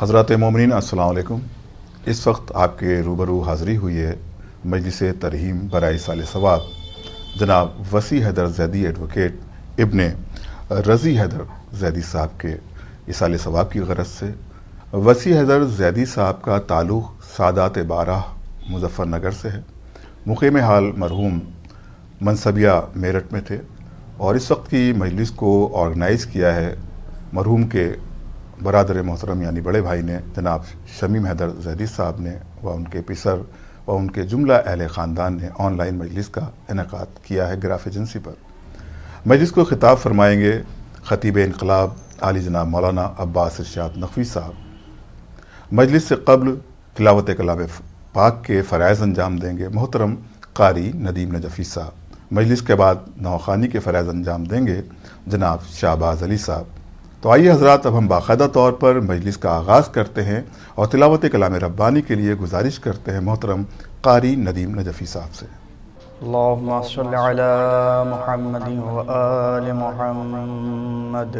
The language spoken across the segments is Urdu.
حضرات مومنین السلام علیکم۔ اس وقت آپ کے روبرو حاضری ہوئی ہے مجلس ترحیم برائے ایصال ثواب جناب وسیع حیدر زیدی ایڈوکیٹ ابن رضی حیدر زیدی صاحب کے ایصال ثواب کی غرض سے۔ وسیع حیدر زیدی صاحب کا تعلق سادات بارہ مظفر نگر سے ہے۔ مقیم حال مرحوم منصبیہ میرٹھ میں تھے اور اس وقت کی مجلس کو آرگنائز کیا ہے مرحوم کے برادر محترم یعنی بڑے بھائی نے جناب شمیم حیدر زیدی صاحب نے و ان کے پسر و ان کے جملہ اہل خاندان نے آن لائن مجلس کا انعقاد کیا ہے گراف ایجنسی پر۔ مجلس کو خطاب فرمائیں گے خطیب انقلاب عالی جناب مولانا عباس ارشاد نقوی صاحب۔ مجلس سے قبل تلاوت کلام پاک کے فرائض انجام دیں گے محترم قاری ندیم نجفی صاحب۔ مجلس کے بعد نوخوانی کے فرائض انجام دیں گے جناب شہباز علی صاحب۔ تو آئیے حضرات، اب ہم باقاعدہ طور پر مجلس کا آغاز کرتے ہیں اور تلاوت کلام ربانی کے لیے گزارش کرتے ہیں محترم قاری ندیم نجفی صاحب سے۔ اللہم صل علی محمد و آل محمد۔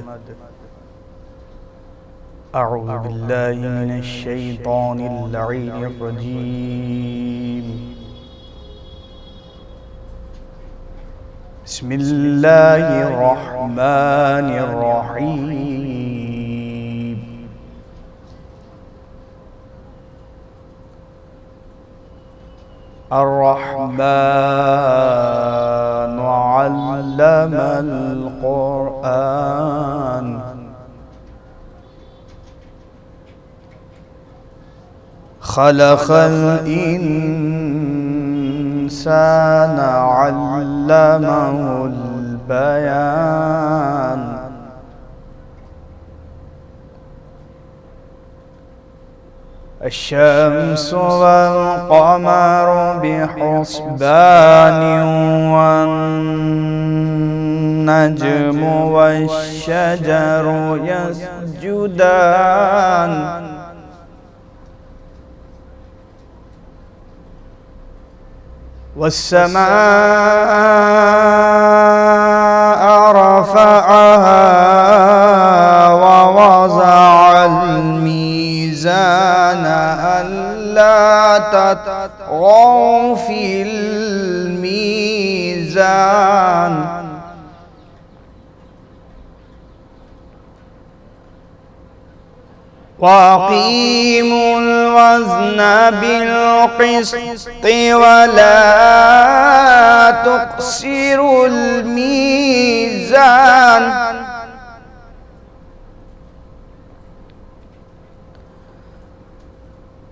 اعوذ باللہ من الشیطان اللعین الرجیم۔ بسم اللہ الرحمن الرحیم۔ الرحمن علم القرآن خلق الإنسان علمه البيان الشمس والقمر بحسبان والنجم والشجر يسجدان والسماء رفعها ووضع الميزان ألا تطغوا في الميزان وأقيموا الوزن بالقسط ولا تخسروا الميزان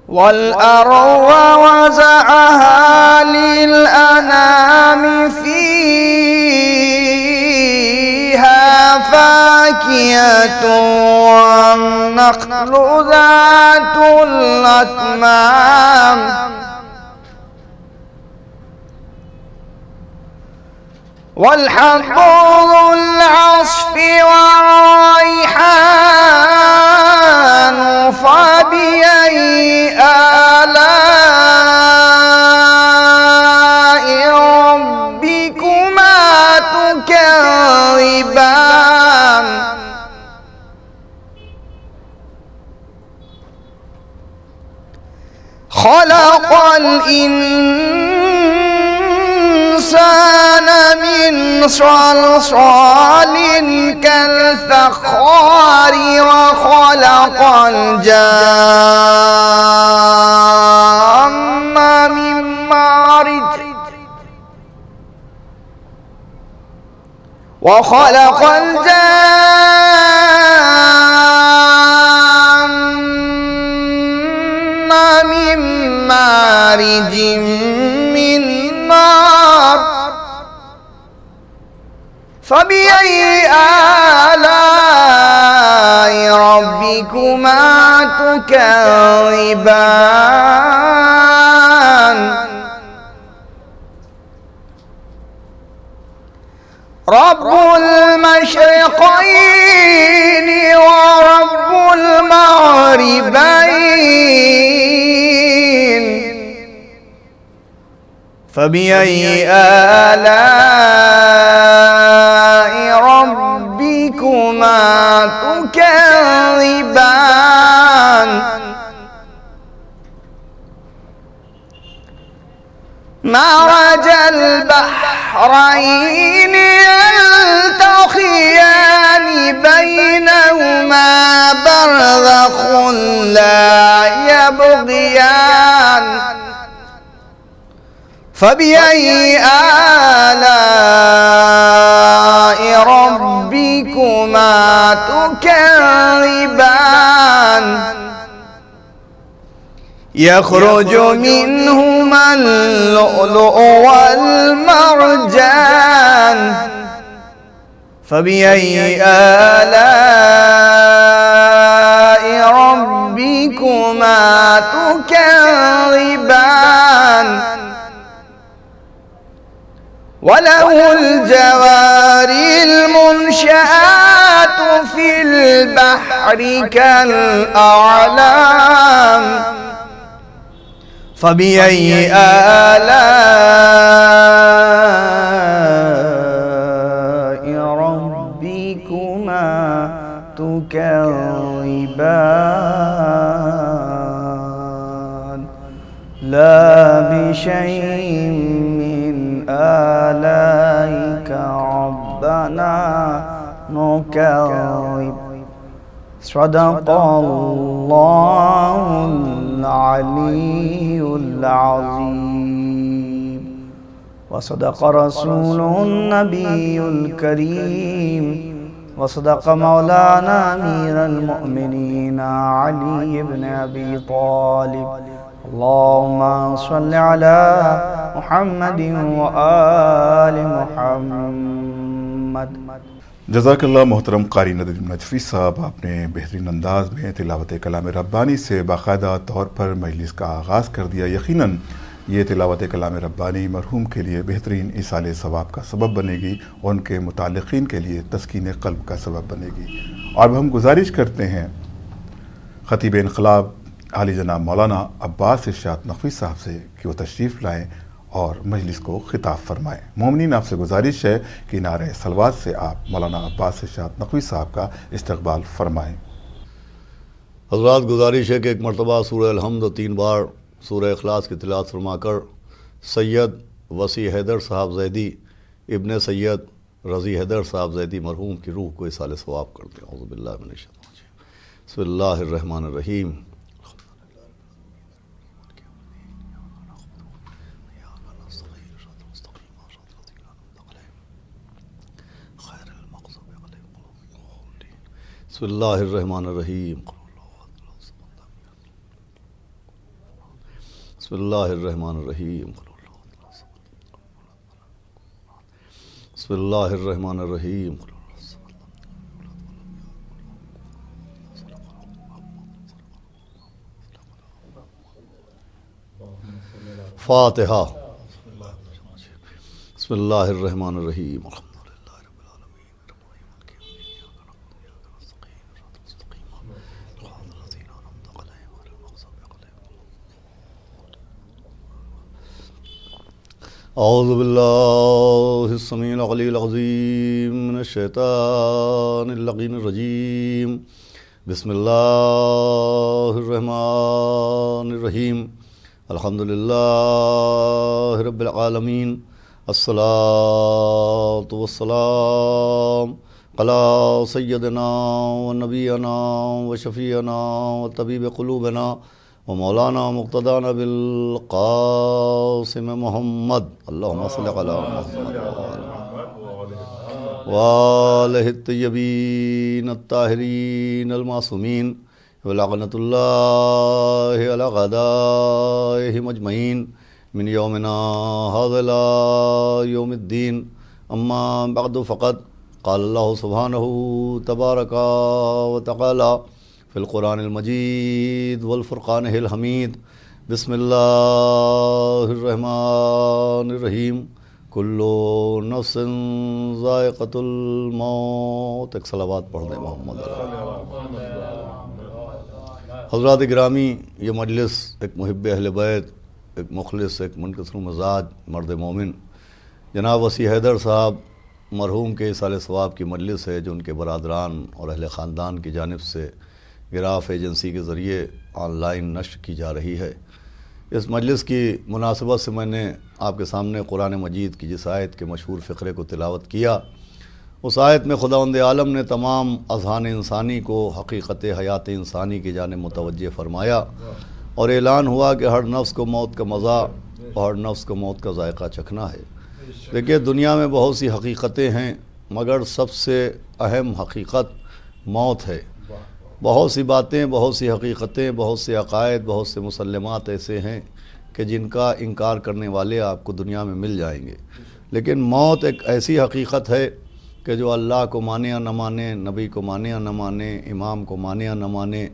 والأرض وضعها للأنام فيها فاكهة والنخل ذات الأكمام والحب ذو العصف والريحان فبأي آلاء ربكما تكذبان خلق الإنسان من صلصال كالفخار وخلق الجان من مارج وخلق الجان من مارج من نار فبأي آلاء ربكما تكذبان رب المشرقين ورب المغربين فبأي آلاء ربكما تكذبان بحرين يلتقيان بينهما برزخ لا يبغيان فبأي آلاء ربكما تكذبان يخرج منهما اللؤلؤ والمرجان فبأي آلاء ربكما تكذبان وله الجوار المنشآت في البحر كالأعلام فبأي آلاء ربكما تكذبان لا بشيء من آلائك ربنا نكذب صدق الله العلي العظيم وصدق رسوله النبي الكريم وصدق مولانا أمير المؤمنين علي بن أبي طالب اللهم صل على محمد وآل محمد. جزاکاللہ محترم قاری ندیم نجفی صاحب، آپ نے بہترین انداز میں تلاوت کلام ربانی سے باقاعدہ طور پر مجلس کا آغاز کر دیا. یقیناً یہ تلاوت کلام ربانی مرحوم کے لیے بہترین ایصال ثواب کا سبب بنے گی اور ان کے متعلقین کے لیے تسکین قلب کا سبب بنے گی. اور اب ہم گزارش کرتے ہیں خطیب انقلاب عالی جناب مولانا عباس ارشاد نقوی صاحب سے کہ وہ تشریف لائیں اور مجلس کو خطاب فرمائیں. مومنین آپ سے گزارش ہے کہ نعرہ صلوات سے آپ مولانا عباس ارشاد نقوی صاحب کا استقبال فرمائیں. حضرات، گزارش ہے کہ ایک مرتبہ سورہ الحمد 3 بار سورہ اخلاص کی تلاوت فرما کر سید وسیع حیدر صاحب زیدی ابن سید رضی حیدر صاحب زیدی مرحوم کی روح کو ایصال ثواب کرتے ہیں. اعوذ باللہ من الشیطان الرجیم. بسم اللہ الرحمن الرحیم. بسم اللہ الرحمن الرحیم. بسم اللہ الرحمن الرحیم. بسم اللہ الرحمن الرحیم. فاتحہ. بسم اللہ الرحمن الرحیم. اعوذ باللہ السمیع العلی العظیم من الشیطان اللعین الرجیم. بسم اللہ الرحمن الرحیم. الحمدللہ رب العالمین. الصلاۃ والسلام علی سیدنا و نبینا و شفیعنا و طبیب قلوبنا و مولانا مقتدانا بالقاسم محمد. اللہم صلی علی محمد وآلہ الطیبین الطاہرین المعصومین ولعنۃ اللہ علی اعدائہم اجمعین من یومنا ھذا الی یوم الدین. اما بعد فقد قال اللہ سبحانہ تبارک و تعالی فی القرآن المجید والفرقان الحمید. بسم اللہ الرحمن الرحیم. کل نفس ذائقۃ الموت. ایک صلوات پڑھ دیں محمد. حضرات گرامی، یہ مجلس ایک محب اہل بیت، ایک مخلص، ایک منکسر مزاج مرد مومن جناب وسیع حیدر صاحب مرحوم کے ایصال ثواب کی مجلس ہے، جو ان کے برادران اور اہل خاندان کی جانب سے گراف ایجنسی کے ذریعے آن لائن نشر کی جا رہی ہے. اس مجلس کی مناسبت سے میں نے آپ کے سامنے قرآن مجید کی جس آیت کے مشہور فقرے کو تلاوت کیا، اس آیت میں خداوند عالم نے تمام اذہان انسانی کو حقیقت حیات انسانی کی جانب متوجہ فرمایا اور اعلان ہوا کہ ہر نفس کو موت کا مزہ اور ہر نفس کو موت کا ذائقہ چکھنا ہے۔ دیکھیے، دنیا میں بہت سی حقیقتیں ہیں، مگر سب سے اہم حقیقت موت ہے۔ بہت سی باتیں، بہت سی حقیقتیں، بہت سے عقائد، بہت سے مسلمات ایسے ہیں کہ جن کا انکار کرنے والے آپ کو دنیا میں مل جائیں گے، لیکن موت ایک ایسی حقیقت ہے کہ جو اللہ کو مانے یا نہ مانے، نبی کو مانے یا نہ مانے، امام کو مانے یا نہ مانے،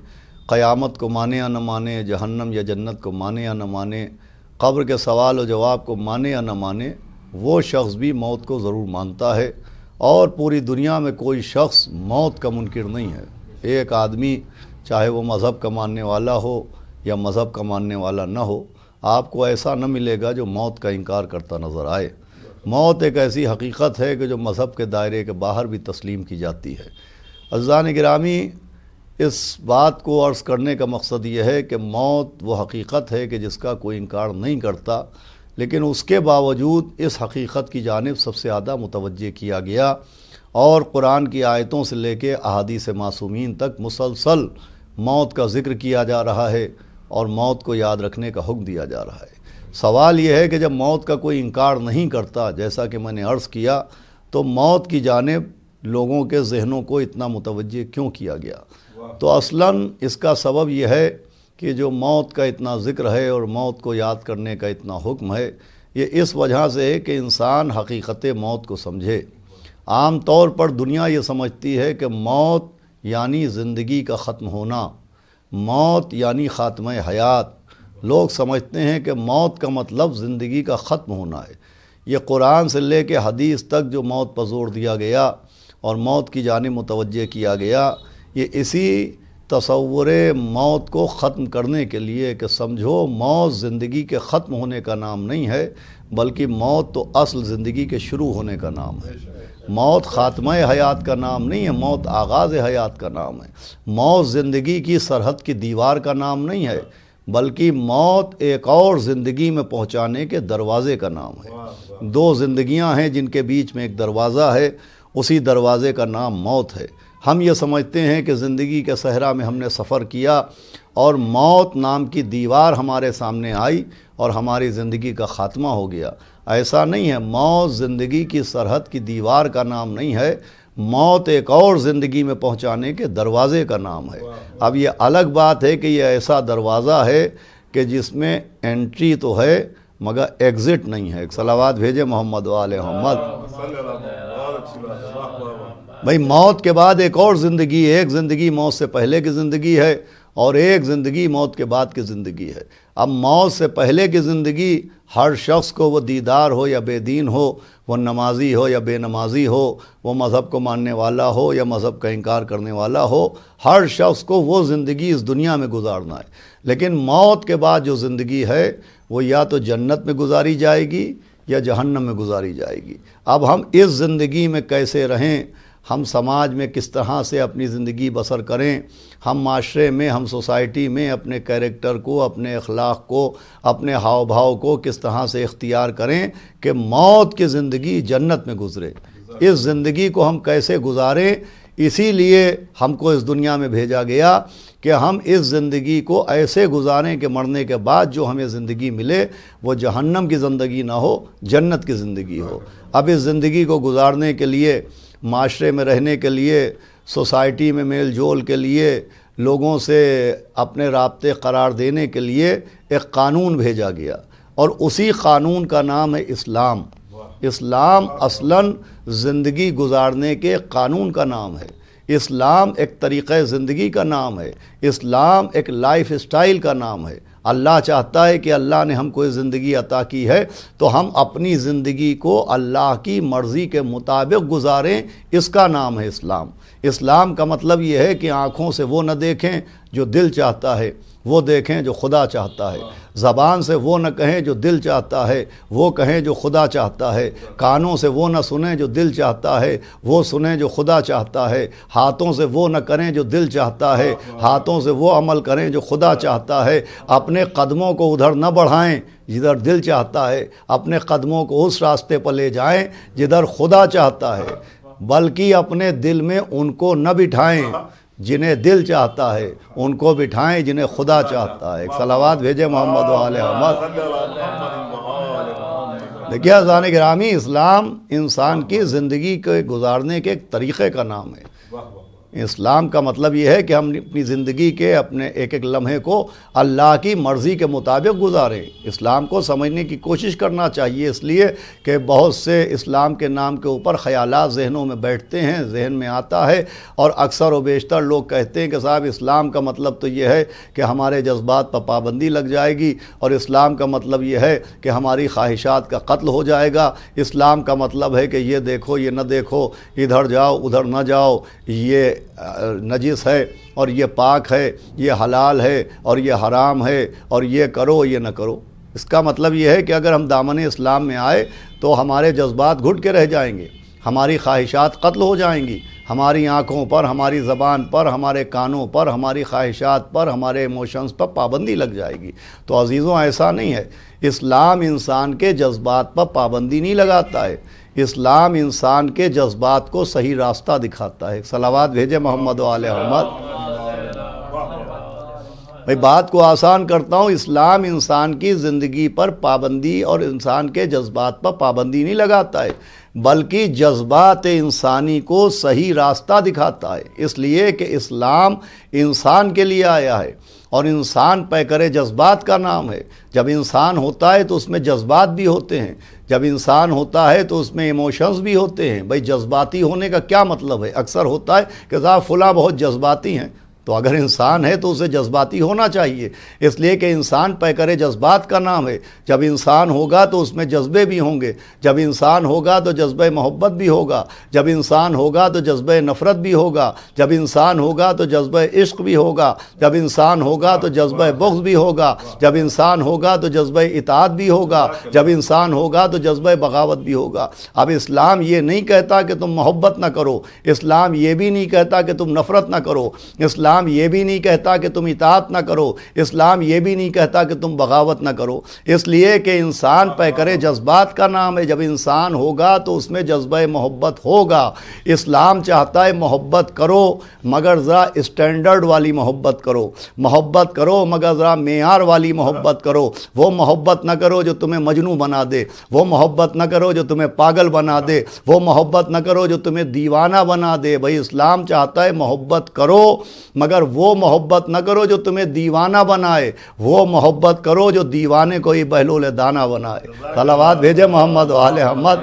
قیامت کو مانے یا نہ مانے، جہنم یا جنت کو مانے یا نہ مانے، قبر کے سوال و جواب کو مانے یا نہ مانے، وہ شخص بھی موت کو ضرور مانتا ہے۔ اور پوری دنیا میں کوئی شخص موت کا منکر نہیں ہے۔ ایک آدمی، چاہے وہ مذہب کا ماننے والا ہو یا مذہب کا ماننے والا نہ ہو، آپ کو ایسا نہ ملے گا جو موت کا انکار کرتا نظر آئے۔ موت ایک ایسی حقیقت ہے کہ جو مذہب کے دائرے کے باہر بھی تسلیم کی جاتی ہے۔ عزیزان گرامی، اس بات کو عرض کرنے کا مقصد یہ ہے کہ موت وہ حقیقت ہے کہ جس کا کوئی انکار نہیں کرتا، لیکن اس کے باوجود اس حقیقت کی جانب سب سے زیادہ متوجہ کیا گیا، اور قرآن کی آیتوں سے لے کے احادیث معصومین تک مسلسل موت کا ذکر کیا جا رہا ہے اور موت کو یاد رکھنے کا حکم دیا جا رہا ہے۔ سوال یہ ہے کہ جب موت کا کوئی انکار نہیں کرتا، جیسا کہ میں نے عرض کیا، تو موت کی جانب لوگوں کے ذہنوں کو اتنا متوجہ کیوں کیا گیا؟ تو اصلاً اس کا سبب یہ ہے کہ جو موت کا اتنا ذکر ہے اور موت کو یاد کرنے کا اتنا حکم ہے، یہ اس وجہ سے ہے کہ انسان حقیقت موت کو سمجھے۔ عام طور پر دنیا یہ سمجھتی ہے کہ موت یعنی زندگی کا ختم ہونا، موت یعنی خاتمہ حیات۔ لوگ سمجھتے ہیں کہ موت کا مطلب زندگی کا ختم ہونا ہے۔ یہ قرآن سے لے کے حدیث تک جو موت پر زور دیا گیا اور موت کی جانب متوجہ کیا گیا، یہ اسی تصور موت کو ختم کرنے کے لیے کہ سمجھو موت زندگی کے ختم ہونے کا نام نہیں ہے، بلکہ موت تو اصل زندگی کے شروع ہونے کا نام ہے۔ موت خاتمہ حیات کا نام نہیں ہے، موت آغاز حیات کا نام ہے۔ موت زندگی کی سرحد کی دیوار کا نام نہیں ہے، بلکہ موت ایک اور زندگی میں پہنچانے کے دروازے کا نام ہے۔ دو زندگیاں ہیں جن کے بیچ میں ایک دروازہ ہے، اسی دروازے کا نام موت ہے۔ ہم یہ سمجھتے ہیں کہ زندگی کے صحرا میں ہم نے سفر کیا اور موت نام کی دیوار ہمارے سامنے آئی اور ہماری زندگی کا خاتمہ ہو گیا۔ ایسا نہیں ہے، موت زندگی کی سرحد کی دیوار کا نام نہیں ہے، موت ایک اور زندگی میں پہنچانے کے دروازے کا نام ہے۔ اب یہ الگ بات ہے کہ یہ ایسا دروازہ ہے کہ جس میں انٹری تو ہے مگر ایگزٹ نہیں ہے۔ ایک صلوات بھیجے محمد و آل محمد۔ بھئی، موت کے بعد ایک اور زندگی ہے، ایک زندگی موت سے پہلے کی زندگی ہے اور ایک زندگی موت کے بعد کی زندگی ہے۔ اب موت سے پہلے کی زندگی ہر شخص کو، وہ دیدار ہو یا بے دین ہو، وہ نمازی ہو یا بے نمازی ہو، وہ مذہب کو ماننے والا ہو یا مذہب کا انکار کرنے والا ہو، ہر شخص کو وہ زندگی اس دنیا میں گزارنا ہے۔ لیکن موت کے بعد جو زندگی ہے وہ یا تو جنت میں گزاری جائے گی یا جہنم میں گزاری جائے گی۔ اب ہم اس زندگی میں کیسے رہیں، ہم سماج میں کس طرح سے اپنی زندگی بسر کریں، ہم معاشرے میں، ہم سوسائٹی میں اپنے کیریکٹر کو، اپنے اخلاق کو، اپنے ہاؤ بھاؤ کو کس طرح سے اختیار کریں کہ موت کی زندگی جنت میں گزرے۔ اس زندگی کو ہم کیسے گزاریں، اسی لیے ہم کو اس دنیا میں بھیجا گیا کہ ہم اس زندگی کو ایسے گزاریں کہ مرنے کے بعد جو ہمیں زندگی ملے وہ جہنم کی زندگی نہ ہو، جنت کی زندگی ہو۔ اب اس زندگی کو گزارنے کے لیے، معاشرے میں رہنے کے لیے، سوسائٹی میں میل جول کے لیے، لوگوں سے اپنے رابطے قرار دینے کے لیے ایک قانون بھیجا گیا، اور اسی قانون کا نام ہے اسلام۔ اسلام اصلاً زندگی گزارنے کے قانون کا نام ہے۔ اسلام ایک طریقہ زندگی کا نام ہے۔ اسلام ایک لائف اسٹائل کا نام ہے۔ اللہ چاہتا ہے کہ اللہ نے ہم کو یہ زندگی عطا کی ہے تو ہم اپنی زندگی کو اللہ کی مرضی کے مطابق گزاریں، اس کا نام ہے اسلام۔ اسلام کا مطلب یہ ہے کہ آنکھوں سے وہ نہ دیکھیں جو دل چاہتا ہے، وہ دیکھیں جو خدا چاہتا ہے، زبان سے وہ نہ کہیں جو دل چاہتا ہے، وہ کہیں جو خدا چاہتا ہے، کانوں سے وہ نہ سنیں جو دل چاہتا ہے، وہ سنیں جو خدا چاہتا ہے، ہاتھوں سے وہ نہ کریں جو دل چاہتا ہے، ہاتھوں سے وہ عمل کریں جو خدا چاہتا ہے، اپنے قدموں کو ادھر نہ بڑھائیں جدھر دل چاہتا ہے، اپنے قدموں کو اس راستے پر لے جائیں جدھر خدا چاہتا ہے، بلکہ اپنے دل میں ان کو نہ بٹھائیں جنہیں دل چاہتا ہے، ان کو بٹھائیں جنہیں خدا چاہتا ہے۔ ایک صلوات بھیجے محمد و آل محمد۔ دیکھیے عزیزان گرامی، اسلام انسان کی زندگی کے گزارنے کے ایک طریقے کا نام ہے۔ اسلام کا مطلب یہ ہے کہ ہم اپنی زندگی کے اپنے ایک ایک لمحے کو اللہ کی مرضی کے مطابق گزاریں۔ اسلام کو سمجھنے کی کوشش کرنا چاہیے، اس لیے کہ بہت سے اسلام کے نام کے اوپر خیالات ذہنوں میں بیٹھتے ہیں، ذہن میں آتا ہے، اور اکثر و بیشتر لوگ کہتے ہیں کہ صاحب اسلام کا مطلب تو یہ ہے کہ ہمارے جذبات پر پابندی لگ جائے گی، اور اسلام کا مطلب یہ ہے کہ ہماری خواہشات کا قتل ہو جائے گا، اسلام کا مطلب ہے کہ یہ دیکھو یہ نہ دیکھو، ادھر جاؤ ادھر نہ جاؤ، یہ نجس ہے اور یہ پاک ہے، یہ حلال ہے اور یہ حرام ہے، اور یہ کرو یہ نہ کرو۔ اس کا مطلب یہ ہے کہ اگر ہم دامن اسلام میں آئے تو ہمارے جذبات گھٹ کے رہ جائیں گے، ہماری خواہشات قتل ہو جائیں گی، ہماری آنکھوں پر، ہماری زبان پر، ہمارے کانوں پر، ہماری خواہشات پر، ہمارے ایموشنز پر پابندی لگ جائے گی۔ تو عزیزوں ایسا نہیں ہے، اسلام انسان کے جذبات پر پابندی نہیں لگاتا ہے، اسلام انسان کے جذبات کو صحیح راستہ دکھاتا ہے۔ صلوات بھیجے محمد و آل محمد۔ میں بات کو آسان کرتا ہوں، اسلام انسان کی زندگی پر پابندی اور انسان کے جذبات پر پابندی نہیں لگاتا ہے، بلکہ جذبات انسانی کو صحیح راستہ دکھاتا ہے، اس لیے کہ اسلام انسان کے لیے آیا ہے، اور انسان پیکر جذبات کا نام ہے۔ جب انسان ہوتا ہے تو اس میں جذبات بھی ہوتے ہیں، جب انسان ہوتا ہے تو اس میں ایموشنز بھی ہوتے ہیں۔ بھئی جذباتی ہونے کا کیا مطلب ہے؟ اکثر ہوتا ہے کہ صاحب فلاں بہت جذباتی ہیں، تو اگر انسان ہے تو اسے جذباتی ہونا چاہیے، اس لیے کہ انسان پیکر جذبات کا نام ہے۔ جب انسان ہوگا تو اس میں جذبے بھی ہوں گے، جب انسان ہوگا تو جذبہ محبت بھی ہوگا، جب انسان ہوگا تو جذبہ نفرت بھی ہوگا، جب انسان ہوگا تو جذبہ عشق بھی ہوگا، جب انسان ہوگا تو جذبہ بغض بھی ہوگا، جب انسان ہوگا تو جذبہ اطاعت بھی ہوگا، جب انسان ہوگا تو جذبہ بغاوت بھی ہوگا۔ اب اسلام یہ نہیں کہتا کہ تم محبت نہ کرو، اسلام یہ بھی نہیں کہتا کہ تم نفرت نہ کرو، اسلام یہ بھی نہیں کہتا کہ تم اطاعت نہ کرو، اسلام یہ بھی نہیں کہتا کہ تم بغاوت نہ کرو، اس لیے کہ انسان پیکر جذبات کا نام ہے۔ جب انسان ہوگا تو اس میں جذبہ محبت ہوگا۔ اسلام چاہتا ہے محبت کرو مگر ذرا اسٹینڈرڈ والی محبت کرو، محبت کرو مگر ذرا معیار والی محبت کرو، وہ محبت نہ کرو جو تمہیں مجنوں بنا دے، وہ محبت نہ کرو جو تمہیں پاگل بنا دے، وہ محبت نہ کرو جو تمہیں دیوانہ بنا دے۔ بھئی اسلام چاہتا ہے محبت کرو مگر وہ محبت نہ کرو جو تمہیں دیوانہ بنائے، وہ محبت کرو جو دیوانے کو ہی بہلول دانہ بنائے۔ صلوات بھیجے محمد و آل محمد۔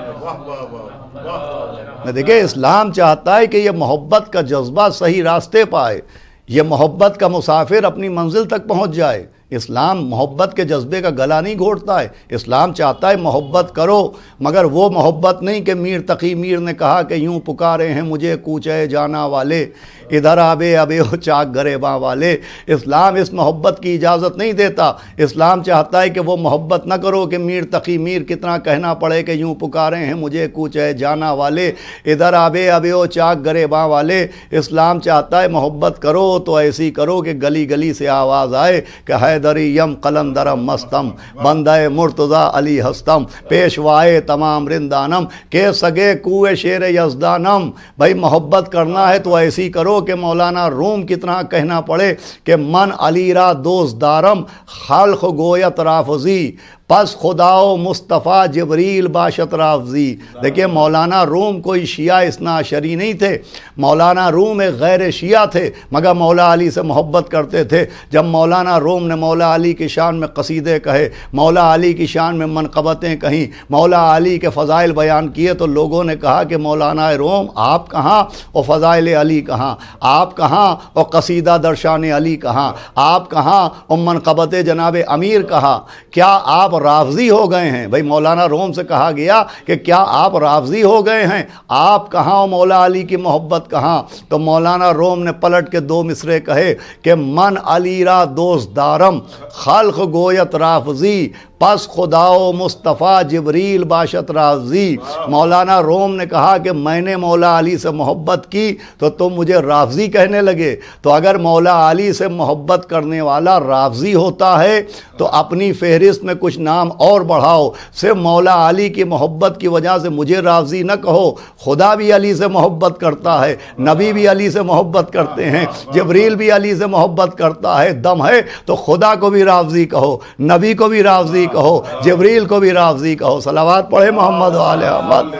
دیکھیں اسلام چاہتا ہے کہ یہ محبت کا جذبہ صحیح راستے پائے، یہ محبت کا مسافر اپنی منزل تک پہنچ جائے۔ اسلام محبت کے جذبے کا گلا نہیں گھونٹتا ہے، اسلام چاہتا ہے محبت کرو مگر وہ محبت نہیں کہ میر تقی میر نے کہا کہ یوں پکارے ہیں مجھے کوچے جانا والے، ادھر آبے ابے ہو چاک گرے باں والے۔ اسلام اس محبت کی اجازت نہیں دیتا، اسلام چاہتا ہے کہ وہ محبت نہ کرو کہ میر تقی میر کتنا کہنا پڑے کہ یوں پکارے ہیں مجھے کوچے جانا والے، ادھر آبے ابے ہو چاک گرے باں والے۔ اسلام چاہتا ہے محبت کرو تو ایسی کرو کہ گلی گلی سے آواز آئے کہ حیدری یم قلندرم مستم بندہ مرتضیٰ علی ہستم پیشوائے تمام رندانم کے سگے کوئے شیر یزدانم۔ بھائی محبت کرنا ہے تو ایسی کرو کہ مولانا روم کتنا کہنا پڑے کہ من علی را دوست دارم خلق گویت رافضی پس خدا و مصطفیٰ جبریل باشت رافضی۔ دیکھیں مولانا روم کوئی شیعہ اثنا عشری نہیں تھے، مولانا روم ایک غیر شیعہ تھے مگر مولا علی سے محبت کرتے تھے۔ جب مولانا روم نے مولا علی کی شان میں قصیدے کہے، مولا علی کی شان میں منقبتیں کہیں، مولا علی کے فضائل بیان کیے تو لوگوں نے کہا کہ مولانا روم آپ کہاں اور فضائل علی کہاں، آپ کہاں اور قصیدہ درشان علی کہاں، آپ کہاں اور منقبت جناب امیر کہاں، کیا آپ رافضی ہو گئے ہیں. بھائی مولانا روم سے کہا گیا کہ کیا آپ رافضی ہو گئے ہیں؟ آپ کہاں، مولا علی کی محبت کہاں؟ تو مولانا روم نے پلٹ کے 2 مصرے کہے کہ من علی را دوست دارم خلق گویت رافضی پس خدا و مصطفیٰ جبریل باشت رافضی. مولانا روم نے کہا کہ میں نے مولا علی سے محبت کی تو تم مجھے رافضی کہنے لگے. تو اگر مولا علی سے محبت کرنے والا رافضی ہوتا ہے تو اپنی فہرست میں کچھ نام اور بڑھاؤ. صرف مولا علی کی محبت کی وجہ سے مجھے رافضی نہ کہو. خدا بھی علی سے محبت کرتا ہے، نبی بھی علی سے محبت کرتے ہیں، جبریل بھی علی سے محبت کرتا ہے. دم ہے تو خدا کو بھی رافضی کہو، نبی کو بھی رافضی کہو، جبریل کو بھی رافضی کہو. صلوات پڑھے محمد و آل محمد.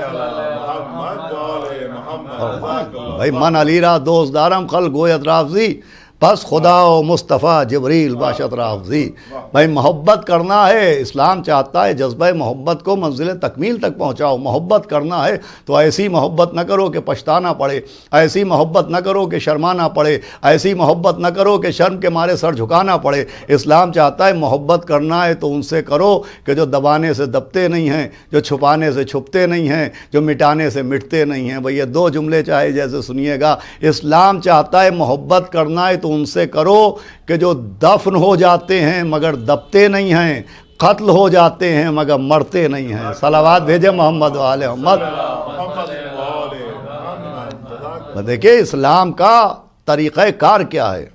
بھائی من علی را دوست دارم خلق گویت رافضی پس خدا و مصطفیٰ جبریل باشت رافضی. بھائی محبت کرنا ہے، اسلام چاہتا ہے جذبہ محبت کو منزل تکمیل تک پہنچاؤ. محبت کرنا ہے تو ایسی محبت نہ کرو کہ پچھتانا پڑے، ایسی محبت نہ کرو کہ شرمانا پڑے، ایسی محبت نہ کرو کہ شرم کے مارے سر جھکانا پڑے. اسلام چاہتا ہے محبت کرنا ہے تو ان سے کرو کہ جو دبانے سے دبتے نہیں ہیں، جو چھپانے سے چھپتے نہیں ہیں، جو مٹانے سے مٹتے نہیں ہیں. بھئی یہ 2 جملے چاہے جیسے سنیے گا. اسلام چاہتا ہے محبت کرنا ہے تو ان سے کرو کہ جو دفن ہو جاتے ہیں مگر دبتے نہیں ہیں، قتل ہو جاتے ہیں مگر مرتے نہیں ہیں. صلوات بھیجے محمد و آل محمد. دیکھیں اسلام کا طریقہ کار کیا ہے.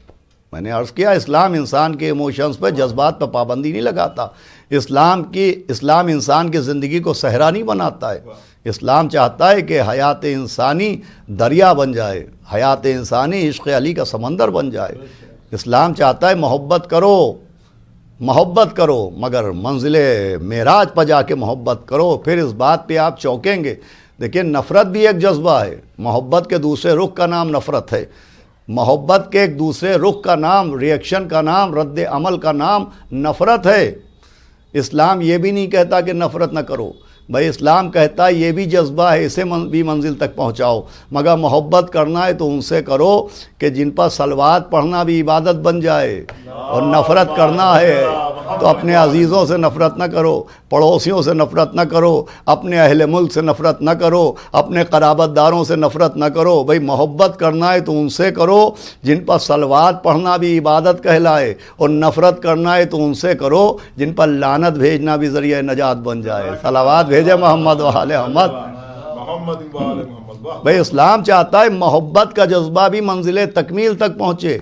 میں نے عرض کیا اسلام انسان کے ایموشنز پہ، جذبات پہ پابندی نہیں لگاتا. اسلام انسان کی زندگی کو صحرا نہیں بناتا ہے. اسلام چاہتا ہے کہ حیات انسانی دریا بن جائے، حیات انسانی عشق علی کا سمندر بن جائے. اسلام چاہتا ہے محبت کرو مگر منزل معراج پہ جا کے محبت کرو. پھر اس بات پہ آپ چونکیں گے. دیکھیں نفرت بھی ایک جذبہ ہے. محبت کے دوسرے رخ کا نام نفرت ہے. محبت کے ایک دوسرے رخ کا نام، ریئیکشن کا نام، رد عمل کا نام نفرت ہے. اسلام یہ بھی نہیں کہتا کہ نفرت نہ کرو. بھائی اسلام کہتا ہے یہ بھی جذبہ ہے، اسے بھی منزل تک پہنچاؤ. مگر محبت کرنا ہے تو ان سے کرو کہ جن پر صلوات پڑھنا بھی عبادت بن جائے. اور نفرت کرنا ہے تو اپنے عزیزوں سے نفرت نہ کرو، پڑوسیوں سے نفرت نہ کرو، اپنے اہل ملک سے نفرت نہ کرو، اپنے قرابت داروں سے نفرت نہ کرو. بھئی محبت کرنا ہے تو ان سے کرو جن پر صلوات پڑھنا بھی عبادت کہلائے، اور نفرت کرنا ہے تو ان سے کرو جن پر لعنت بھیجنا بھی ذریعہ نجات بن جائے. صلوات بھیجے محمد و آل محمد. بھئی اسلام چاہتا ہے محبت کا جذبہ بھی منزل تکمیل تک پہنچے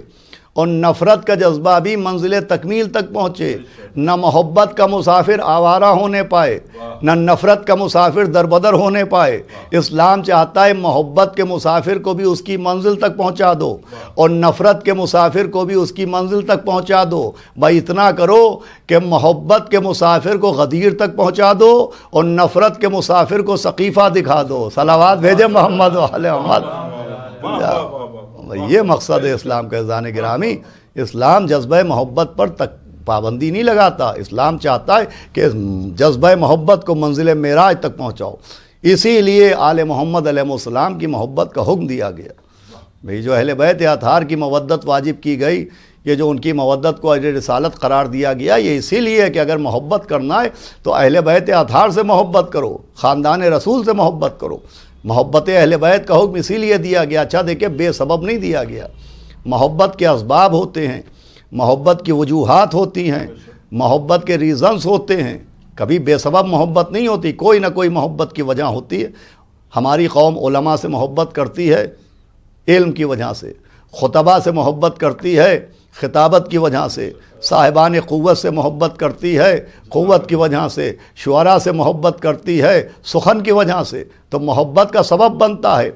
اور نفرت کا جذبہ بھی منزل تکمیل تک پہنچے. نہ محبت کا مسافر آوارہ ہونے پائے، نہ نفرت کا مسافر دربدر ہونے پائے. اسلام چاہتا ہے محبت کے مسافر کو بھی اس کی منزل تک پہنچا دو اور نفرت کے مسافر کو بھی اس کی منزل تک پہنچا دو. بھائی اتنا کرو کہ محبت کے مسافر کو غدیر تک پہنچا دو اور نفرت کے مسافر کو سقیفہ دکھا دو. صلوات بھیجے محمد و آل محمد. یہ مقصد ہے اسلام کا. عزیزان گرامی، اسلام جذبہ محبت پر پابندی نہیں لگاتا. اسلام چاہتا ہے کہ جذبہ محبت کو منزل معراج تک پہنچاؤ. اسی لیے آل محمد علیہ السلام کی محبت کا حکم دیا گیا. بھئی جو اہل بیت اطہار کی مودت واجب کی گئی، یہ جو ان کی مودت کو اجر رسالت قرار دیا گیا، یہ اسی لیے ہے کہ اگر محبت کرنا ہے تو اہل بیت اطہار سے محبت کرو، خاندان رسول سے محبت کرو. محبت اہل بیت کا حکم اسی لیے دیا گیا. اچھا دیکھیں بے سبب نہیں دیا گیا. محبت کے اسباب ہوتے ہیں، محبت کی وجوہات ہوتی ہیں، محبت کے ریزنز ہوتے ہیں. کبھی بے سبب محبت نہیں ہوتی، کوئی نہ کوئی محبت کی وجہ ہوتی ہے. ہماری قوم علماء سے محبت کرتی ہے علم کی وجہ سے، خطبہ سے محبت کرتی ہے خطابت کی وجہ سے، صاحبان قوت سے محبت کرتی ہے قوت کی وجہ سے، شعراء سے محبت کرتی ہے سخن کی وجہ سے. تو محبت کا سبب بنتا ہے.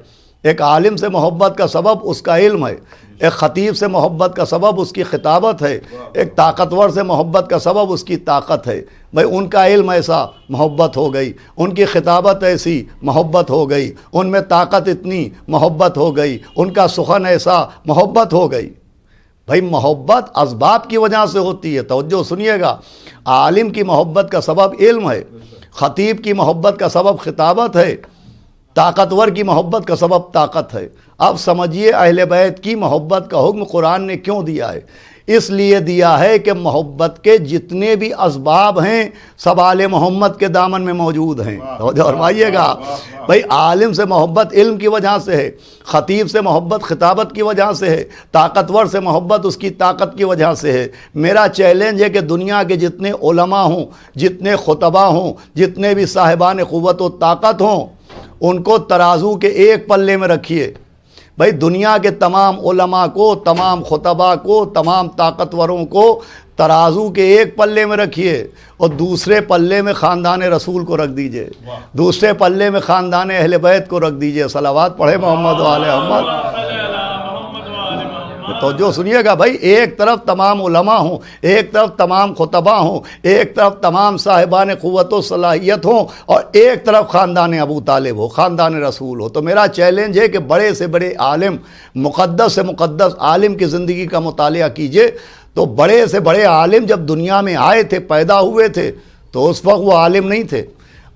ایک عالم سے محبت کا سبب اس کا علم ہے، ایک خطیب سے محبت کا سبب اس کی خطابت ہے، ایک طاقتور سے محبت کا سبب اس کی طاقت ہے. بھئی ان کا علم ایسا، محبت ہو گئی. ان کی خطابت ایسی، محبت ہو گئی. ان میں طاقت اتنی، محبت ہو گئی. ان کا سخن ایسا، محبت ہو گئی. بھئی محبت اسباب کی وجہ سے ہوتی ہے. توجہ سنیے گا. عالم کی محبت کا سبب علم ہے، خطیب کی محبت کا سبب خطابت ہے، طاقتور کی محبت کا سبب طاقت ہے. اب سمجھیے اہل بیت کی محبت کا حکم قرآن نے کیوں دیا ہے. اس لیے دیا ہے کہ محبت کے جتنے بھی اسباب ہیں سب آل محمد کے دامن میں موجود ہیں. توجہ فرمائیے گا بھائی، عالم سے محبت علم کی وجہ سے ہے، خطیب سے محبت خطابت کی وجہ سے ہے، طاقتور سے محبت اس کی طاقت کی وجہ سے ہے. میرا چیلنج ہے کہ دنیا کے جتنے علماء ہوں، جتنے خطباء ہوں، جتنے بھی صاحبان قوت و طاقت ہوں، ان کو ترازو کے ایک پلے میں رکھیے. بھائی دنیا کے تمام علماء کو، تمام خطباء کو، تمام طاقتوروں کو ترازو کے ایک پلے میں رکھیے، اور دوسرے پلے میں خاندان رسول کو رکھ دیجئے، دوسرے پلے میں خاندان اہل بیت کو رکھ دیجئے. صلوات پڑھے محمد و آل محمد. توجہ سنیے گا بھائی، ایک طرف تمام علماء ہوں، ایک طرف تمام خطباء ہوں، ایک طرف تمام صاحبان قوت و صلاحیت ہوں، اور ایک طرف خاندان ابو طالب ہو، خاندان رسول ہو. تو میرا چیلنج ہے کہ بڑے سے بڑے عالم، مقدس سے مقدس عالم کی زندگی کا مطالعہ کیجئے. تو بڑے سے بڑے عالم جب دنیا میں آئے تھے، پیدا ہوئے تھے، تو اس وقت وہ عالم نہیں تھے.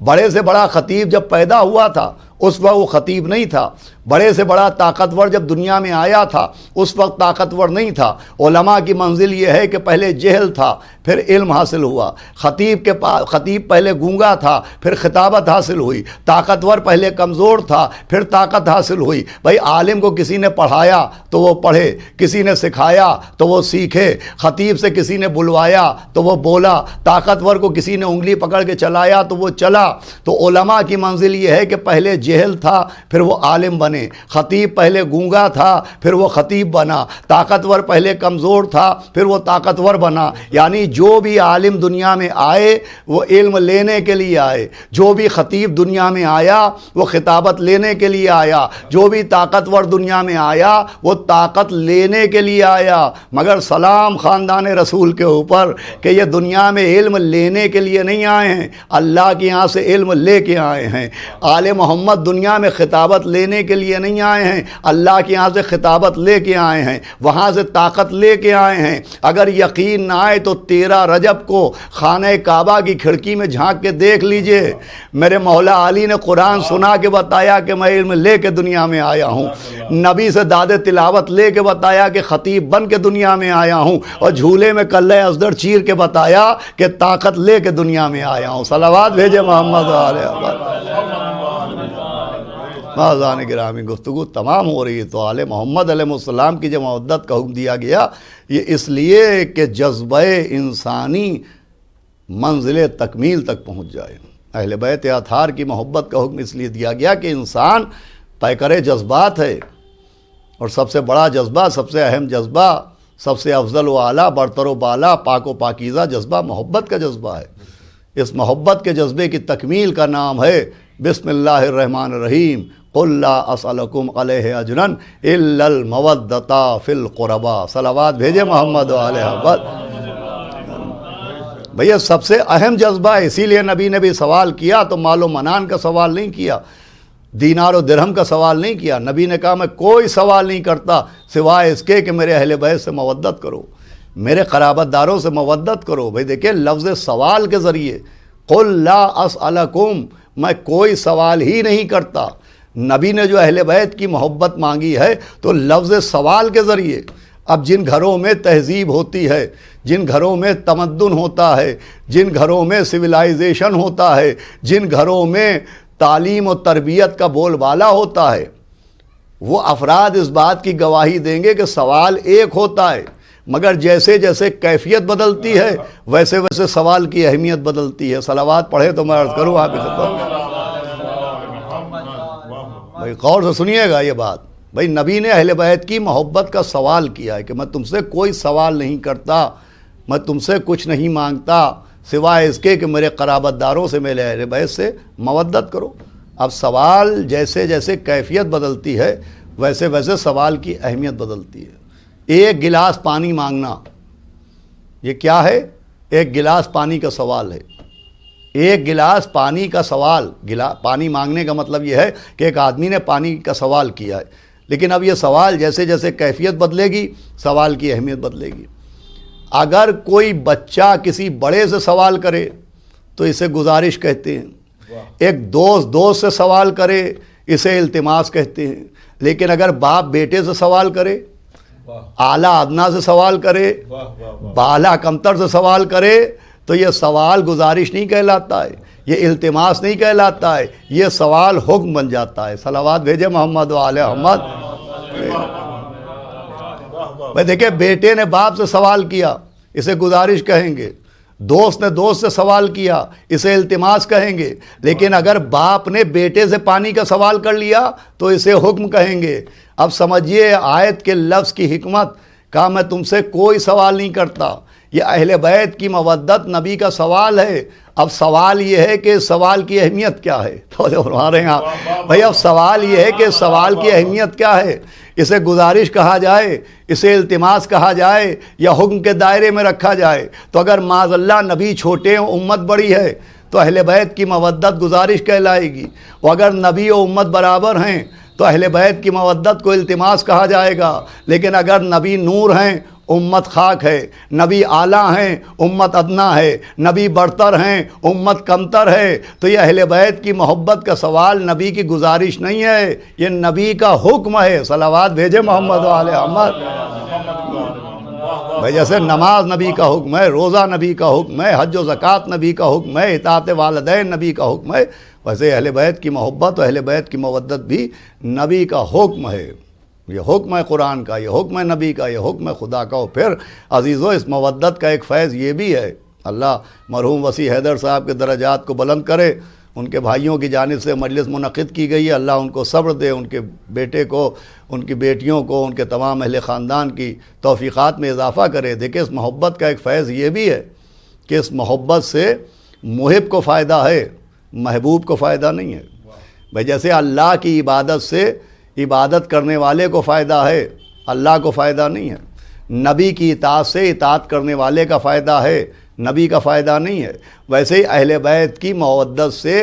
بڑے سے بڑا خطیب جب پیدا ہوا تھا، اس وقت وہ خطیب نہیں تھا. بڑے سے بڑا طاقتور جب دنیا میں آیا تھا، اس وقت طاقتور نہیں تھا. علماء کی منزل یہ ہے کہ پہلے جہل تھا، پھر علم حاصل ہوا. خطیب پہلے گونگا تھا، پھر خطابت حاصل ہوئی. طاقتور پہلے کمزور تھا، پھر طاقت حاصل ہوئی. بھائی عالم کو کسی نے پڑھایا تو وہ پڑھے، کسی نے سکھایا تو وہ سیکھے. خطیب سے کسی نے بلوایا تو وہ بولا، طاقتور کو کسی نے انگلی پکڑ کے چلایا تو وہ چلا. تو علماء کی منزل یہ ہے کہ پہلے جہل تھا، پھر وہ عالم بنے. خطیب پہلے گونگا تھا، پھر وہ خطیب بنا. طاقتور پہلے کمزور تھا، پھر وہ طاقتور بنا. یعنی جو بھی عالم دنیا میں آئے وہ علم لینے کے لیے آئے، جو بھی خطیب دنیا میں آیا وہ خطابت لینے کے لیے آیا، جو بھی طاقتور دنیا میں آیا وہ طاقت لینے کے لیے آیا. مگر سلام خاندان رسول کے اوپر کہ یہ دنیا میں علم لینے کے لیے نہیں آئے ہیں، اللہ کے یہاں سے علم لے کے آئے ہیں. آل محمد دنیا میں خطابت لینے کے لیے نہیں آئے ہیں، اللہ کے یہاں سے خطابت لے کے آئے ہیں، وہاں سے طاقت لے کے آئے ہیں. اگر یقین نہ آئے تو 13 رجب کو خانہ کعبہ کی کھڑکی میں جھانک کے دیکھ لیجئے. میرے مولا علی نے قرآن سنا کے بتایا کہ میں علم لے کے دنیا میں آیا ہوں. نبی سے داد تلاوت لے کے بتایا کہ خطیب بن کے دنیا میں آیا ہوں. اور جھولے میں کلہ ازدر چیر کے بتایا کہ طاقت لے کے دنیا میں آیا ہوں. صلوات بھیجے محمد علیہ ماذان گرامی. گفتگو تمام ہو رہی ہے. تو آل محمد علیہ السلام کی جو مودت کا حکم دیا گیا یہ اس لیے کہ جذبہ انسانی منزل تکمیل تک پہنچ جائے. اہل بیت اطہار کی محبت کا حکم اس لیے دیا گیا کہ انسان پیکر جذبات ہے، اور سب سے بڑا جذبہ، سب سے اہم جذبہ، سب سے افضل و اعلیٰ، برتر و بالا، پاک و پاکیزہ جذبہ محبت کا جذبہ ہے. اس محبت کے جذبے کی تکمیل کا نام ہے بسم اللہ الرحمن الرحیم. قل لا اسألکم علیہ اجرا الا المودۃ فی القربا. صلوات بھیجے محمد علیہ محمد. بھئی سب سے اہم جذبہ ہے، اسی لیے نبی نے بھی سوال کیا تو مال و منان کا سوال نہیں کیا، دینار و درہم کا سوال نہیں کیا. نبی نے کہا میں کوئی سوال نہیں کرتا سوائے اس کے کہ میرے اہل بیت سے مودت کرو، میرے قرابت داروں سے مودت کرو. بھئی دیکھیں لفظ سوال کے ذریعے، قل لا اسألکم، میں کوئی سوال ہی نہیں کرتا. نبی نے جو اہل بیت کی محبت مانگی ہے تو لفظ سوال کے ذریعے. اب جن گھروں میں تہذیب ہوتی ہے، جن گھروں میں تمدن ہوتا ہے، جن گھروں میں سویلائزیشن ہوتا ہے، جن گھروں میں تعلیم و تربیت کا بول بالا ہوتا ہے، وہ افراد اس بات کی گواہی دیں گے کہ سوال ایک ہوتا ہے، مگر جیسے جیسے کیفیت بدلتی ہے ویسے ویسے سوال کی اہمیت بدلتی ہے. صلوات پڑھے تو میں عرض کروں آپ کی خدمت. بھائی غور سے سنیے گا یہ بات. بھائی نبی نے اہل بیت کی محبت کا سوال کیا ہے کہ میں تم سے کوئی سوال نہیں کرتا، میں تم سے کچھ نہیں مانگتا سوائے اس کے کہ میرے قرابت داروں سے، میرے اہل بیت سے مودت کرو. اب سوال جیسے جیسے کیفیت بدلتی ہے ویسے ویسے سوال کی اہمیت بدلتی ہے. ایک گلاس پانی مانگنا یہ کیا ہے؟ ایک گلاس پانی کا سوال ہے. ایک گلاس پانی کا سوال، پانی مانگنے کا مطلب یہ ہے کہ ایک آدمی نے پانی کا سوال کیا ہے. لیکن اب یہ سوال جیسے جیسے کیفیت بدلے گی سوال کی اہمیت بدلے گی. اگر کوئی بچہ کسی بڑے سے سوال کرے تو اسے گزارش کہتے ہیں. ایک دوست سے سوال کرے اسے التماس کہتے ہیں. لیکن اگر باپ بیٹے سے سوال کرے اعلیٰ ادنا سے سوال کرے، بالا کمتر سے سوال کرے، تو یہ سوال گزارش نہیں کہلاتا ہے، یہ التماس نہیں کہلاتا ہے، یہ سوال حکم بن جاتا ہے۔ صلوات بھیجے محمد و آل محمد۔ بھائی دیکھیں، بیٹے نے باپ سے سوال کیا، اسے گزارش کہیں گے، دوست نے دوست سے سوال کیا، اسے التماس کہیں گے، لیکن اگر باپ نے بیٹے سے پانی کا سوال کر لیا تو اسے حکم کہیں گے۔ اب سمجھیے آیت کے لفظ کی حکمت، کہا میں تم سے کوئی سوال نہیں کرتا، یہ اہل بیت کی مودت نبی کا سوال ہے۔ اب سوال یہ ہے کہ سوال کی اہمیت کیا ہے، تو جو فرما رہے ہیں آپ بھائی، اب سوال یہ ہے کہ سوال کی اہمیت کیا ہے، اسے گزارش کہا جائے، اسے التماس کہا جائے، یا حکم کے دائرے میں رکھا جائے۔ تو اگر معاذ اللہ نبی چھوٹے ہوں، امت بڑی ہے، تو اہل بیت کی مودت گزارش کہلائے گی، اور اگر نبی و امت برابر ہیں تو اہل بیت کی مودت کو التماس کہا جائے گا۔ لیکن اگر نبی نور ہیں، امت خاک ہے، نبی اعلیٰ ہیں، امت ادنا ہے، نبی برتر ہیں، امت کمتر ہے، تو یہ اہل بیت کی محبت کا سوال نبی کی گزارش نہیں ہے، یہ نبی کا حکم ہے۔ صلوات بھیجے محمد و آل محمد۔ بھائی جیسے نماز نبی کا حکم ہے، روزہ نبی کا حکم ہے، حج و زکوٰۃ نبی کا حکم ہے، اطاعت والدین نبی کا حکم ہے، ویسے اہل بیت کی محبت و اہل بیت کی مودت بھی نبی کا حکم ہے۔ یہ حکم ہے قرآن کا، یہ حکم ہے نبی کا، یہ حکم ہے خدا کا۔ اور پھر عزیزو، اس مودت کا ایک فیض یہ بھی ہے، اللہ مرحوم وسیع حیدر صاحب کے درجات کو بلند کرے، ان کے بھائیوں کی جانب سے مجلس منعقد کی گئی ہے، اللہ ان کو صبر دے، ان کے بیٹے کو، ان کی بیٹیوں کو، ان کے تمام اہل خاندان کی توفیقات میں اضافہ کرے۔ دیکھیں، اس محبت کا ایک فیض یہ بھی ہے کہ اس محبت سے محب کو فائدہ ہے، محبوب کو فائدہ نہیں ہے۔ بھائی جیسے اللہ کی عبادت سے عبادت کرنے والے کو فائدہ ہے، اللہ کو فائدہ نہیں ہے، نبی کی اطاعت سے اطاعت کرنے والے کا فائدہ ہے، نبی کا فائدہ نہیں ہے، ویسے ہی اہل بیت کی مودت سے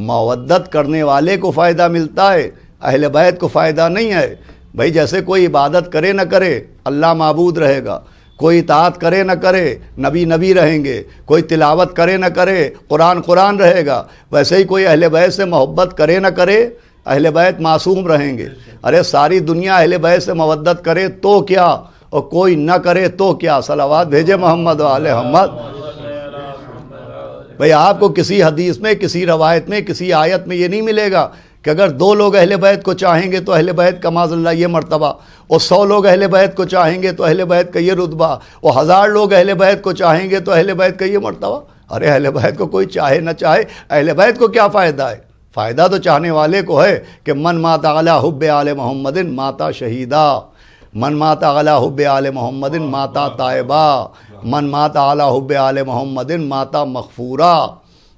مودت کرنے والے کو فائدہ ملتا ہے، اہل بیت کو فائدہ نہیں ہے۔ بھائی جیسے کوئی عبادت کرے نہ کرے، اللہ معبود رہے گا، کوئی اطاعت کرے نہ کرے، نبی نبی رہیں گے، کوئی تلاوت کرے نہ کرے، قرآن قرآن رہے گا، ویسے ہی کوئی اہل بیت سے محبت کرے نہ کرے، اہل بیت معصوم رہیں گے۔ ارے ساری دنیا اہل بیت سے مودت کرے تو کیا، اور کوئی نہ کرے تو کیا۔ صلوات بھیجے محمد و آل محمد۔ بھئی آپ کو کسی حدیث میں، کسی روایت میں، کسی آیت میں یہ نہیں ملے گا کہ اگر 2 لوگ اہل بیت کو چاہیں گے تو اہل بیت کا معاذ اللہ یہ مرتبہ، اور 100 لوگ اہل بیت کو چاہیں گے تو اہل بیت کا یہ رتبہ، اور 1000 لوگ اہل بیت کو چاہیں گے تو اہل بیت کا یہ مرتبہ۔ ارے اہل بیت کو کوئی چاہے نہ چاہے، اہل بیت کو کیا فائدہ ہے؟ فائدہ تو چاہنے والے کو ہے کہ من مات علی حب آل محمد ماتا شہیدا، من مات علی حب آل محمد ماتا طائبہ، من مات علی حب آل محمد ماتا مغفورا،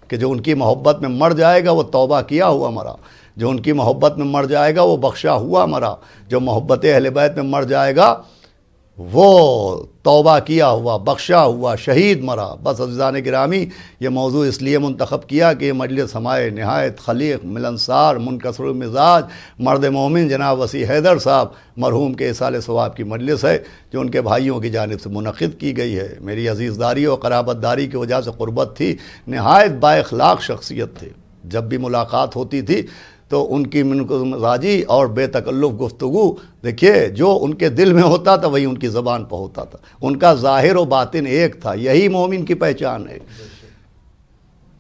کہ جو ان کی محبت میں مر جائے گا وہ توبہ کیا ہوا مرا، جو ان کی محبت میں مر جائے گا وہ بخشا ہوا مرا، جو محبت اہل بیت میں مر جائے گا وہ توبہ کیا ہوا، بخشا ہوا، شہید مرا۔ بس عزیزان گرامی، یہ موضوع اس لیے منتخب کیا کہ یہ مجلس ہمارے نہایت خلیق، ملنسار، منکسر المزاج مرد مومن جناب وسیع حیدر صاحب مرحوم کے اصال ثواب کی مجلس ہے، جو ان کے بھائیوں کی جانب سے منعقد کی گئی ہے۔ میری عزیز داری اور قرابت داری کی وجہ سے قربت تھی، نہایت با اخلاق شخصیت تھے، جب بھی ملاقات ہوتی تھی تو ان کی مزاجی اور بے تکلف گفتگو، دیکھیے جو ان کے دل میں ہوتا تھا وہی ان کی زبان پر ہوتا تھا، ان کا ظاہر و باطن ایک تھا، یہی مومن کی پہچان ہے،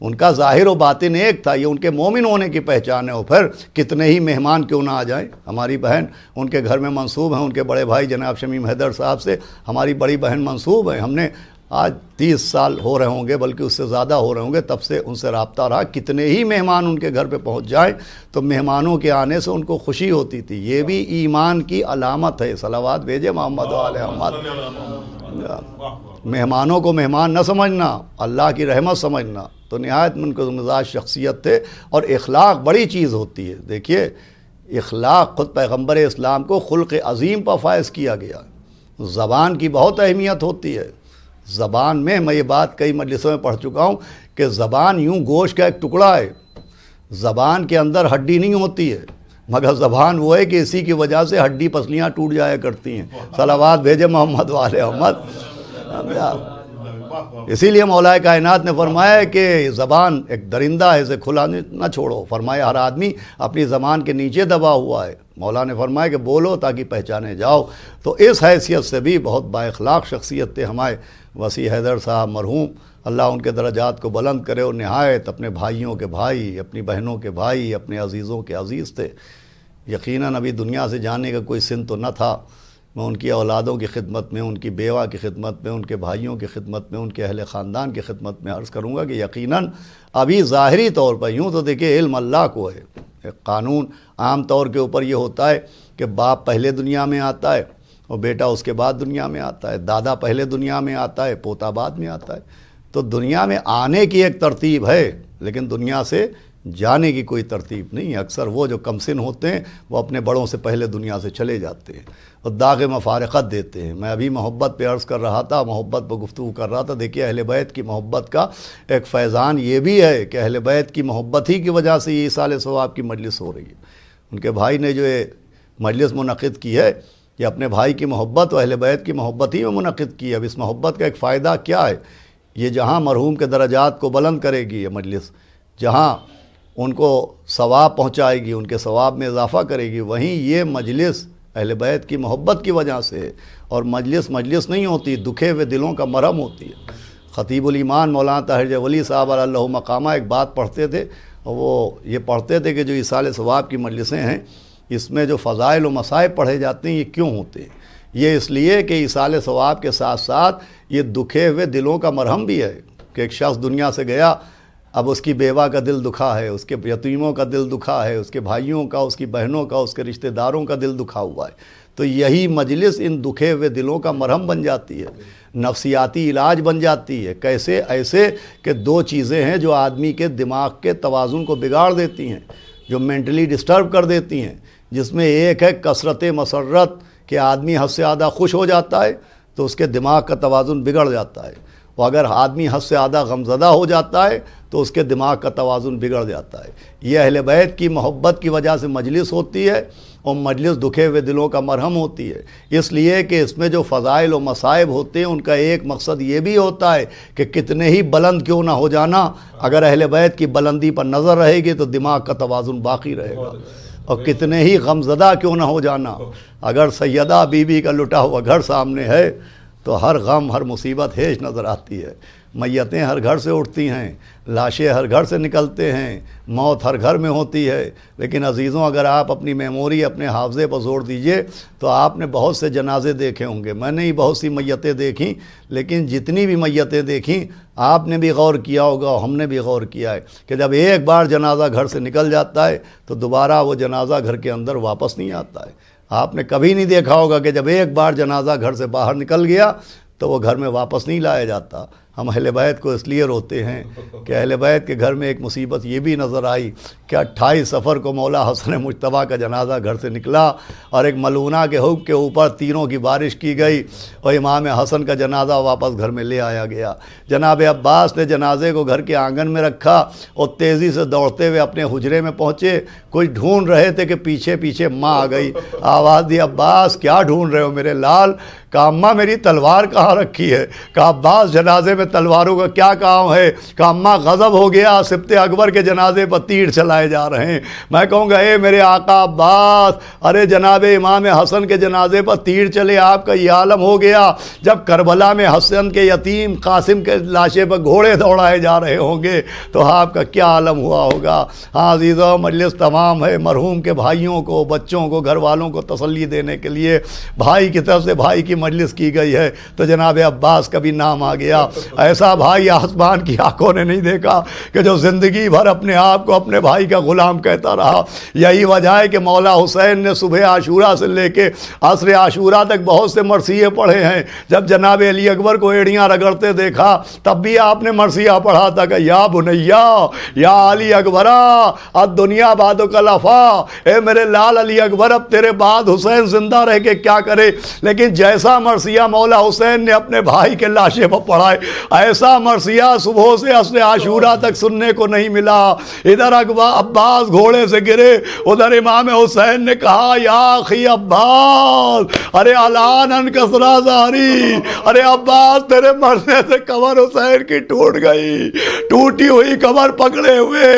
ان کا ظاہر و باطن ایک تھا، یہ ان کے مومن ہونے کی پہچان ہے۔ اور پھر کتنے ہی مہمان کیوں نہ آ جائیں، ہماری بہن ان کے گھر میں منسوب ہیں، ان کے بڑے بھائی جناب شمیم حیدر صاحب سے ہماری بڑی بہن منسوب ہیں، ہم نے آج 30 سال ہو رہے ہوں گے، بلکہ اس سے زیادہ ہو رہے ہوں گے، تب سے ان سے رابطہ رہا، کتنے ہی مہمان ان کے گھر پہ پہنچ جائیں تو مہمانوں کے آنے سے ان کو خوشی ہوتی تھی، یہ بھی ایمان کی علامت ہے۔ صلوات بھیجے محمد و آل محمد۔ مہمانوں کو مہمان نہ سمجھنا، اللہ کی رحمت سمجھنا، تو نہایت منکسر مزاج شخصیت تھے، اور اخلاق بڑی چیز ہوتی ہے۔ دیکھیے اخلاق، خود پیغمبر اسلام کو خلق عظیم پر فائز کیا گیا، زبان کی بہت اہمیت ہوتی ہے۔ زبان میں یہ بات کئی مجلسوں میں پڑھ چکا ہوں کہ زبان یوں گوشت کا ایک ٹکڑا ہے، زبان کے اندر ہڈی نہیں ہوتی ہے، مگر زبان وہ ہے کہ اسی کی وجہ سے ہڈی پسلیاں ٹوٹ جایا کرتی ہیں۔ صلوات بھیجے محمد و آل محمد۔ اسی لیے مولا کائنات نے فرمایا کہ زبان ایک درندہ ہے، اسے کھلا نہ چھوڑو، فرمایا ہر آدمی اپنی زبان کے نیچے دبا ہوا ہے، مولا نے فرمایا کہ بولو تاکہ پہچانے جاؤ۔ تو اس حیثیت سے بھی بہت با اخلاق شخصیت تھے ہمارے وسیع حیدر صاحب مرحوم، اللہ ان کے درجات کو بلند کرے، اور نہایت اپنے بھائیوں کے بھائی، اپنی بہنوں کے بھائی، اپنے عزیزوں کے عزیز تھے۔ یقیناً ابھی دنیا سے جانے کا کوئی سن تو نہ تھا، میں ان کی اولادوں کی خدمت میں، ان کی بیوہ کی خدمت میں، ان کے بھائیوں کی خدمت میں، ان کے اہل خاندان کی خدمت میں عرض کروں گا کہ یقیناً ابھی ظاہری طور پر یوں تو دیکھیں علم اللہ کو ہے، ایک قانون عام طور کے اوپر یہ ہوتا ہے کہ باپ پہلے دنیا میں آتا ہے اور بیٹا اس کے بعد دنیا میں آتا ہے، دادا پہلے دنیا میں آتا ہے، پوتا بعد میں آتا ہے۔ تو دنیا میں آنے کی ایک ترتیب ہے، لیکن دنیا سے جانے کی کوئی ترتیب نہیں ہے۔ اکثر وہ جو کم سن ہوتے ہیں وہ اپنے بڑوں سے پہلے دنیا سے چلے جاتے ہیں اور داغ مفارقت دیتے ہیں۔ میں ابھی محبت پہ عرض کر رہا تھا، محبت پہ گفتگو کر رہا تھا، دیکھیے اہل بیت کی محبت کا ایک فیضان یہ بھی ہے کہ اہل بیت کی محبت ہی کی وجہ سے یہ ایصال ثواب کی مجلس ہو رہی ہے۔ ان کے بھائی نے جو یہ مجلس منعقد کی ہے یہ اپنے بھائی کی محبت و اہل بیت کی محبت ہی میں منعقد کی ہے۔ اب اس محبت کا ایک فائدہ کیا ہے؟ یہ جہاں مرحوم کے درجات کو بلند کرے گی یہ مجلس، جہاں ان کو ثواب پہنچائے گی، ان کے ثواب میں اضافہ کرے گی، وہیں یہ مجلس اہل بیت کی محبت کی وجہ سے ہے۔ اور مجلس نہیں ہوتی، دکھے ہوئے دلوں کا مرہم ہوتی ہے۔ خطیب الایمان مولانا طاہر جے ولی صاحب اللہ مقامہ ایک بات پڑھتے تھے، اور وہ یہ پڑھتے تھے کہ جو ایصال ثواب کی مجلسیں ہیں اس میں جو فضائل و مصائب پڑھے جاتے ہیں یہ کیوں ہوتے ہیں؟ یہ اس لیے کہ ایصال ثواب کے ساتھ ساتھ یہ دکھے ہوئے دلوں کا مرہم بھی ہے کہ ایک شخص دنیا سے گیا، اب اس کی بیوہ کا دل دکھا ہے، اس کے یتیموں کا دل دکھا ہے، اس کے بھائیوں کا، اس کی بہنوں کا، اس کے رشتہ داروں کا دل دکھا ہوا ہے۔ تو یہی مجلس ان دکھے ہوئے دلوں کا مرہم بن جاتی ہے، نفسیاتی علاج بن جاتی ہے۔ کیسے؟ ایسے کہ دو چیزیں ہیں جو آدمی کے دماغ کے توازن کو بگاڑ دیتی ہیں، جو مینٹلی ڈسٹرب کر دیتی ہیں، جس میں ایک ہے کثرت مسرت کہ آدمی حد سے زیادہ خوش ہو جاتا ہے تو اس کے دماغ کا توازن بگڑ جاتا ہے، اور اگر آدمی حد سے زیادہ غمزدہ ہو جاتا ہے تو اس کے دماغ کا توازن بگڑ جاتا ہے۔ یہ اہل بیت کی محبت کی وجہ سے مجلس ہوتی ہے، اور مجلس دکھے ہوئے دلوں کا مرہم ہوتی ہے، اس لیے کہ اس میں جو فضائل و مصائب ہوتے ہیں ان کا ایک مقصد یہ بھی ہوتا ہے کہ کتنے ہی بلند کیوں نہ ہو جانا، اگر اہل بیت کی بلندی پر نظر رہے گی تو دماغ کا توازن باقی رہے گا، اور کتنے ہی غمزدہ کیوں نہ ہو جانا، اگر سیدہ بی بی کا لٹا ہوا گھر سامنے ہے تو ہر غم ہر مصیبت ہیج نظر آتی ہے۔ میتیں ہر گھر سے اٹھتی ہیں، لاشیں ہر گھر سے نکلتے ہیں، موت ہر گھر میں ہوتی ہے، لیکن عزیزوں اگر آپ اپنی میموری اپنے حافظے پر زور دیجئے تو آپ نے بہت سے جنازے دیکھے ہوں گے۔ میں نے ہی بہت سی میتیں دیکھیں، لیکن جتنی بھی میتیں دیکھیں آپ نے بھی غور کیا ہوگا اور ہم نے بھی غور کیا ہے کہ جب ایک بار جنازہ گھر سے نکل جاتا ہے تو دوبارہ وہ جنازہ گھر کے اندر واپس نہیں آتا ہے۔ آپ نے کبھی نہیں دیکھا ہوگا کہ جب ایک بار جنازہ گھر سے باہر نکل گیا تو وہ گھر میں واپس نہیں لایا جاتا۔ ہم اہل بیت کو اس لیے روتے ہیں کہ اہل بیت کے گھر میں ایک مصیبت یہ بھی نظر آئی کہ 28 صفر کو مولا حسن مجتبیٰ کا جنازہ گھر سے نکلا اور ایک ملونہ کے حکم کے اوپر تینوں کی بارش کی گئی اور امام حسن کا جنازہ واپس گھر میں لے آیا گیا۔ جناب عباس نے جنازے کو گھر کے آنگن میں رکھا اور تیزی سے دوڑتے ہوئے اپنے حجرے میں پہنچے، کچھ ڈھونڈ رہے تھے کہ پیچھے پیچھے ماں آ گئی، آواز دی عباس کیا ڈھونڈ رہے ہو میرے لال؟ کہا اماں میری تلوار کہاں رکھی ہے؟ کہا عباس جنازے میں تلواروں کا کیا کام ہے؟ کہا اماں غضب ہو گیا، سبط اکبر کے جنازے پر تیر چلائے جا رہے ہیں۔ میں کہوں گا اے میرے آقا عباس، ارے جناب امام حسن کے جنازے پر تیر چلے، آپ کا یہ عالم ہو گیا جب کربلا میں حسن کے یتیم قاسم کے لاشے پر گھوڑے دوڑائے جا رہے ہوں گے تو آپ کا کیا عالم ہوا ہوگا۔ ہاں عزیزو، مجلس تمام ہے مرحوم کے بھائیوں کو، بچوں کو، گھر والوں کو تسلی دینے کے لیے بھائی کی طرف سے بھائی کی مجلس کی گئی ہے تو جناب عباس کا بھی نام آ گیا۔ ایسا بھائی آسمان کی آنکھوں نے نہیں دیکھا کہ جو زندگی بھر اپنے آپ کو اپنے بھائی کا غلام کہتا رہا۔ یہی وجہ ہے کہ مولا حسین نے صبح عاشورہ سے لے کے عصر عاشورہ تک بہت سے مرثیے پڑھے ہیں۔ جب جناب علی اکبر کو ایڑیاں رگڑتے دیکھا تب بھی آپ نے مرثیہ پڑھا تھا کہ یا بنیا یا علی اکبرا الدنیا بعدک لفا، اے میرے لال علی اکبر اب تیرے بعد حسین زندہ رہ کے کیا کرے۔ لیکن جیسا مرثیہ مولا حسین نے اپنے بھائی کے لاشے پر پڑھائے ایسا مرثیہ صبح سے عصر عاشورہ تک سننے کو نہیں ملا۔ ادھر عباس گھوڑے سے گرے، ادھر امام حسین نے کہا یا اخی عباس، ارے علانن کسرا ظہری، ارے عباس تیرے مرنے سے کمر حسین کی ٹوٹ گئی۔ ٹوٹی ہوئی کمر پکڑے ہوئے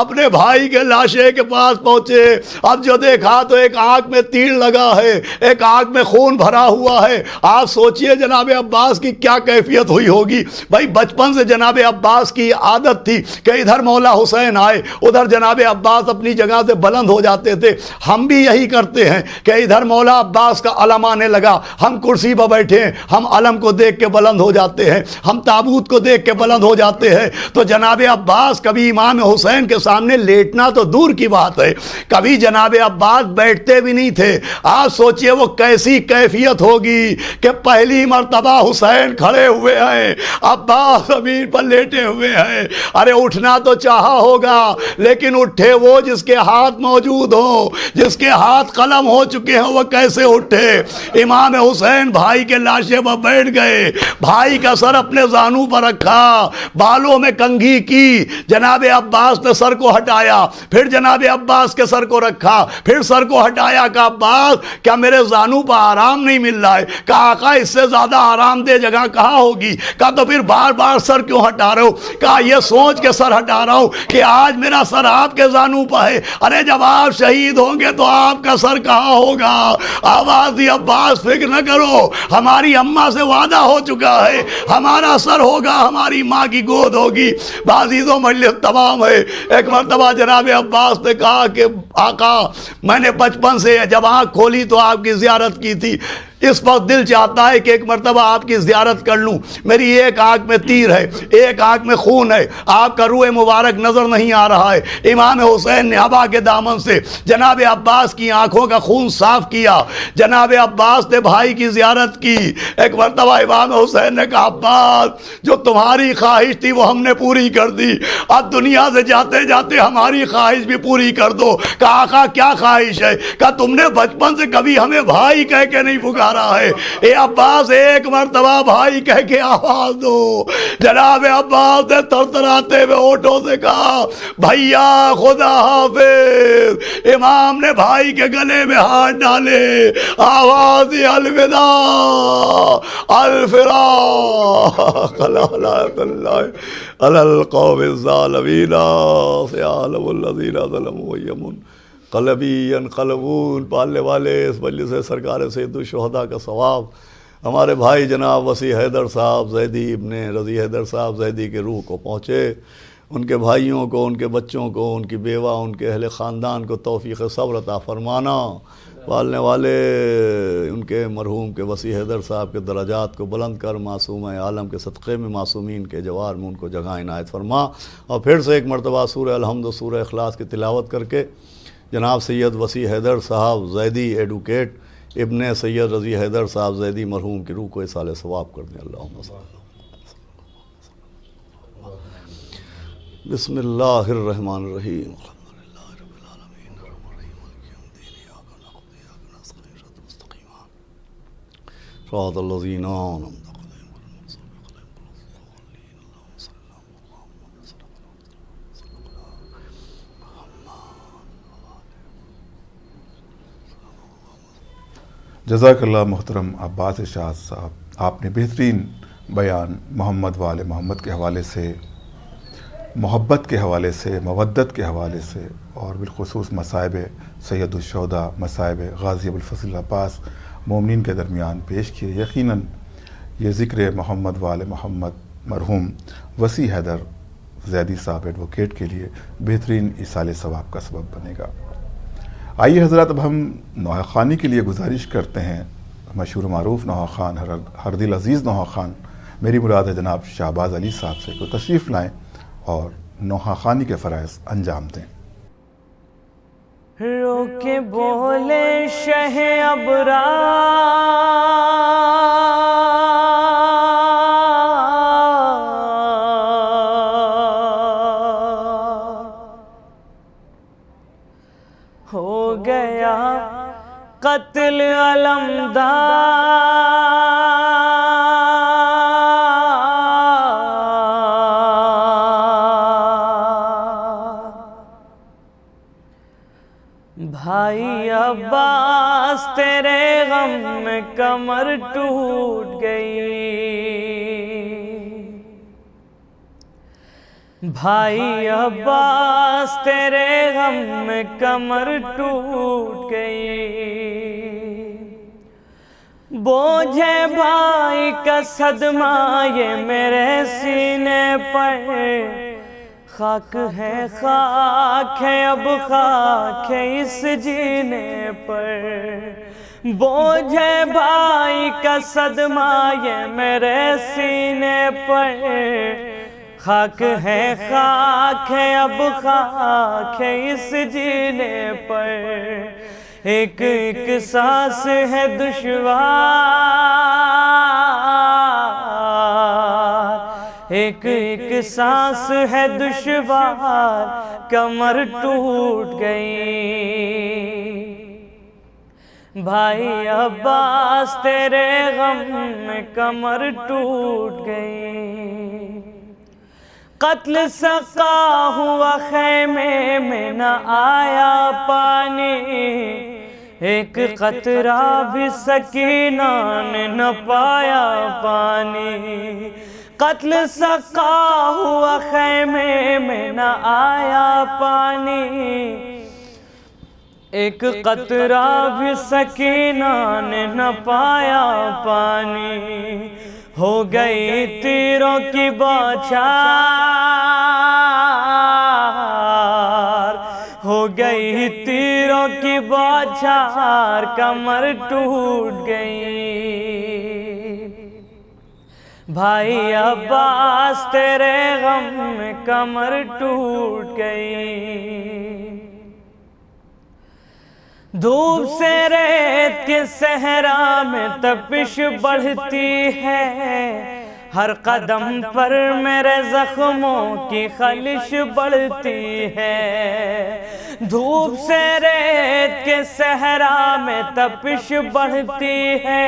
اپنے بھائی کے لاشے کے پاس پہنچے۔ اب جو دیکھا تو ایک آنکھ میں تیر لگا ہے، ایک آنکھ میں خون بھرا ہوا ہے۔ آپ سوچئے جناب عباس کی کیا کیفیت ہوئی ہوگی۔ بھائی بچپن سے جناب عباس کی عادت تھی کہ ادھر مولا حسین آئے، ادھر جناب عباس اپنی جگہ سے بلند ہو جاتے تھے۔ ہم بھی یہی کرتے ہیں کہ ادھر مولا عباس کا علم آنے لگا، ہم کرسی پر بیٹھے ہیں، ہم علم کو دیکھ کے بلند ہو جاتے ہیں، ہم تابوت کو دیکھ کے بلند ہو جاتے ہیں۔ تو جناب عباس کبھی امام حسین کے سامنے لیٹنا تو دور کی بات ہے، کبھی جناب عباس بیٹھتے بھی نہیں تھے۔ آپ سوچئے وہ کیسی کیفیت ہوگی کہ پہلی مرتبہ حسین کھڑے ہوئے ہیں، عباس زمین پر لیٹے ہوئے ہیں۔ ارے اٹھنا تو چاہا ہوگا، لیکن اٹھے وہ جس کے ہاتھ موجود ہو، جس کے ہاتھ قلم ہو چکے ہیں، وہ کیسے اٹھے؟ امام حسین بھائی کے لاشے پر بیٹھ گئے، بھائی کا سر اپنے زانو پر رکھا، بالوں میں کنگھی کی، جناب عباس نے سر کو ہٹایا، پھر جناب عباس کے سر کو رکھا، پھر سر کو ہٹایا۔ کہا عباس کیا میرے زانو پر آرام نہیں مل رہا ہے؟ کہا آقا اس سے زیادہ آرام دہ جگہ کہاں ہوگی؟ کہا تو پھر بار بار سر کیوں ہٹا رہے ہو؟ کہا یہ سوچ کے سر ہٹا رہا ہوں کہ آج میرا سر آپ کے زانو پر ہے، ارے جب آپ شہید ہوں گے تو آپ کا سر کہاں ہوگا؟ آواز دی عباس فکر نہ کرو، ہماری اماں سے وعدہ ہو چکا ہے، ہمارا سر ہوگا، ہماری ماں کی گود ہوگی۔ عزیزوں مجلس تمام ہے۔ ایک مرتبہ جناب عباس نے کہا کہ آقا میں نے بچپن سے جب آنکھ کھولی تو آپ کی زیارت کی تھی، اس وقت دل چاہتا ہے کہ ایک مرتبہ آپ کی زیارت کر لوں۔ میری ایک آنکھ میں تیر ہے، ایک آنکھ میں خون ہے، آپ کا روح مبارک نظر نہیں آ رہا ہے۔ امام حسین نے ہوا کے دامن سے جناب عباس کی آنکھوں کا خون صاف کیا، جناب عباس نے بھائی کی زیارت کی۔ ایک مرتبہ امام حسین نے کہا عباس جو تمہاری خواہش تھی وہ ہم نے پوری کر دی، اب دنیا سے جاتے جاتے ہماری خواہش بھی پوری کر دو۔ کہا آقا کیا خواہش ہے؟ کہا تم نے بچپن سے کبھی ہمیں بھائی کہہ کے نہیں پکارا ہے، اے عباس ایک مرتبہ بھائی کہہ کے آواز دو۔ جناب عباس نے تھرتھراتے ہوئے ہونٹوں سے کہا بھیا خدا حافظ۔ امام نے بھائی کے گلے میں ہاتھ ڈالے، آواز دی الوداع الفراق لعنت اللہ علی القوم الظالمین سیعلم الذین ظلموا ایمن قلبی انقلبون۔ پالنے والے اس مجلس سے سرکار سید الشہداء کا ثواب ہمارے بھائی جناب وسیع حیدر صاحب زیدی ابن رضی حیدر صاحب زیدی کے روح کو پہنچے، ان کے بھائیوں کو، ان کے بچوں کو، ان کی بیوہ، ان کے اہل خاندان کو توفیق صبر عطا فرمانا۔ پالنے والے ان کے مرحوم کے وسیع حیدر صاحب کے درجات کو بلند کر، معصوم عالم کے صدقے میں معصومین کے جوار میں ان کو جگہ عنایت فرما۔ اور پھر سے ایک مرتبہ سورہ الحمد و سورہ اخلاص کی تلاوت کر کے جناب سید وسیع حیدر صاحب زیدی ایڈوکیٹ ابن سید رضی حیدر صاحب زیدی مرحوم کی روح کو اصال ثواب کر دیں۔ اللہم صل بسم اللہ الرحمن الرحیم الحمدللہ رب العالمین الرحمن الرحیم مالک یوم الدین ایاک نعبد و ایاک نستعین اهدنا الصراط المستقیم صراط الذین انعمت علیہم غیر المغضوب علیہم ولا الضالین اللہم صل علی محمد جزاک اللہ محترم عباس شاہ صاحب، آپ نے بہترین بیان محمد و آل محمد کے حوالے سے، محبت کے حوالے سے، مودت کے حوالے سے، اور بالخصوص مصائب سید الشہداء، مصائب غازی ابوالفضل عباس مومنین کے درمیان پیش کیے۔ یقیناً یہ ذکر محمد و آل محمد مرحوم وسیع حیدر زیدی صاحب ایڈوکیٹ کے لیے بہترین ایصال ثواب کا سبب بنے گا۔ آئیے حضرات اب ہم نوحہ خوانی کے لیے گزارش کرتے ہیں مشہور معروف نوحہ خوان ہر دل عزیز نوحہ خوان، میری مراد ہے جناب شہباز علی صاحب سے، کو تشریف لائیں اور نوحہ خوانی کے فرائض انجام دیں۔ رو کے بولے شہ ابرار ہو گیا قتل علمدار بھائی عباس تیرے غم میں کمر ٹوٹ گئی، بھائی عباس تیرے غم میں کمر ٹوٹ گئی، بوجھ ہے بھائی کا صدمہ یہ میرے سینے پر، خاک ہے اب خاک ہے اس جینے پر، بوجھ ہے بھائی کا صدمہ یہ میرے سینے پر، خاک ہے اب خاک ہے اس جینے پر، ایک ایک سانس ہے دشوار، ایک ایک سانس ہے دشوار، کمر ٹوٹ گئی، بھائی عباس تیرے غم میں کمر ٹوٹ گئی، قتل سقا ہوا خیمے میں نہ آیا پانی، ایک قطرہ بھی سکینہ نے نہ پایا پانی، قتل سقا ہوا خیمے میں نہ آیا پانی، ایک قطرہ بھی سکینہ نے نہ پایا پانی، ہو گئی تیروں کی بوچھار، ہو گئی تیروں کی بوچھار، کمر ٹوٹ گئی، بھائی عباس تیرے غم میں کمر ٹوٹ گئی، دھوپ سے ریت کے صحرا میں تپش بڑھتی ہے، ہر قدم پر میرے زخموں کی خلش بڑھتی ہے، دھوپ سے ریت کے صحرا میں تپش بڑھتی ہے،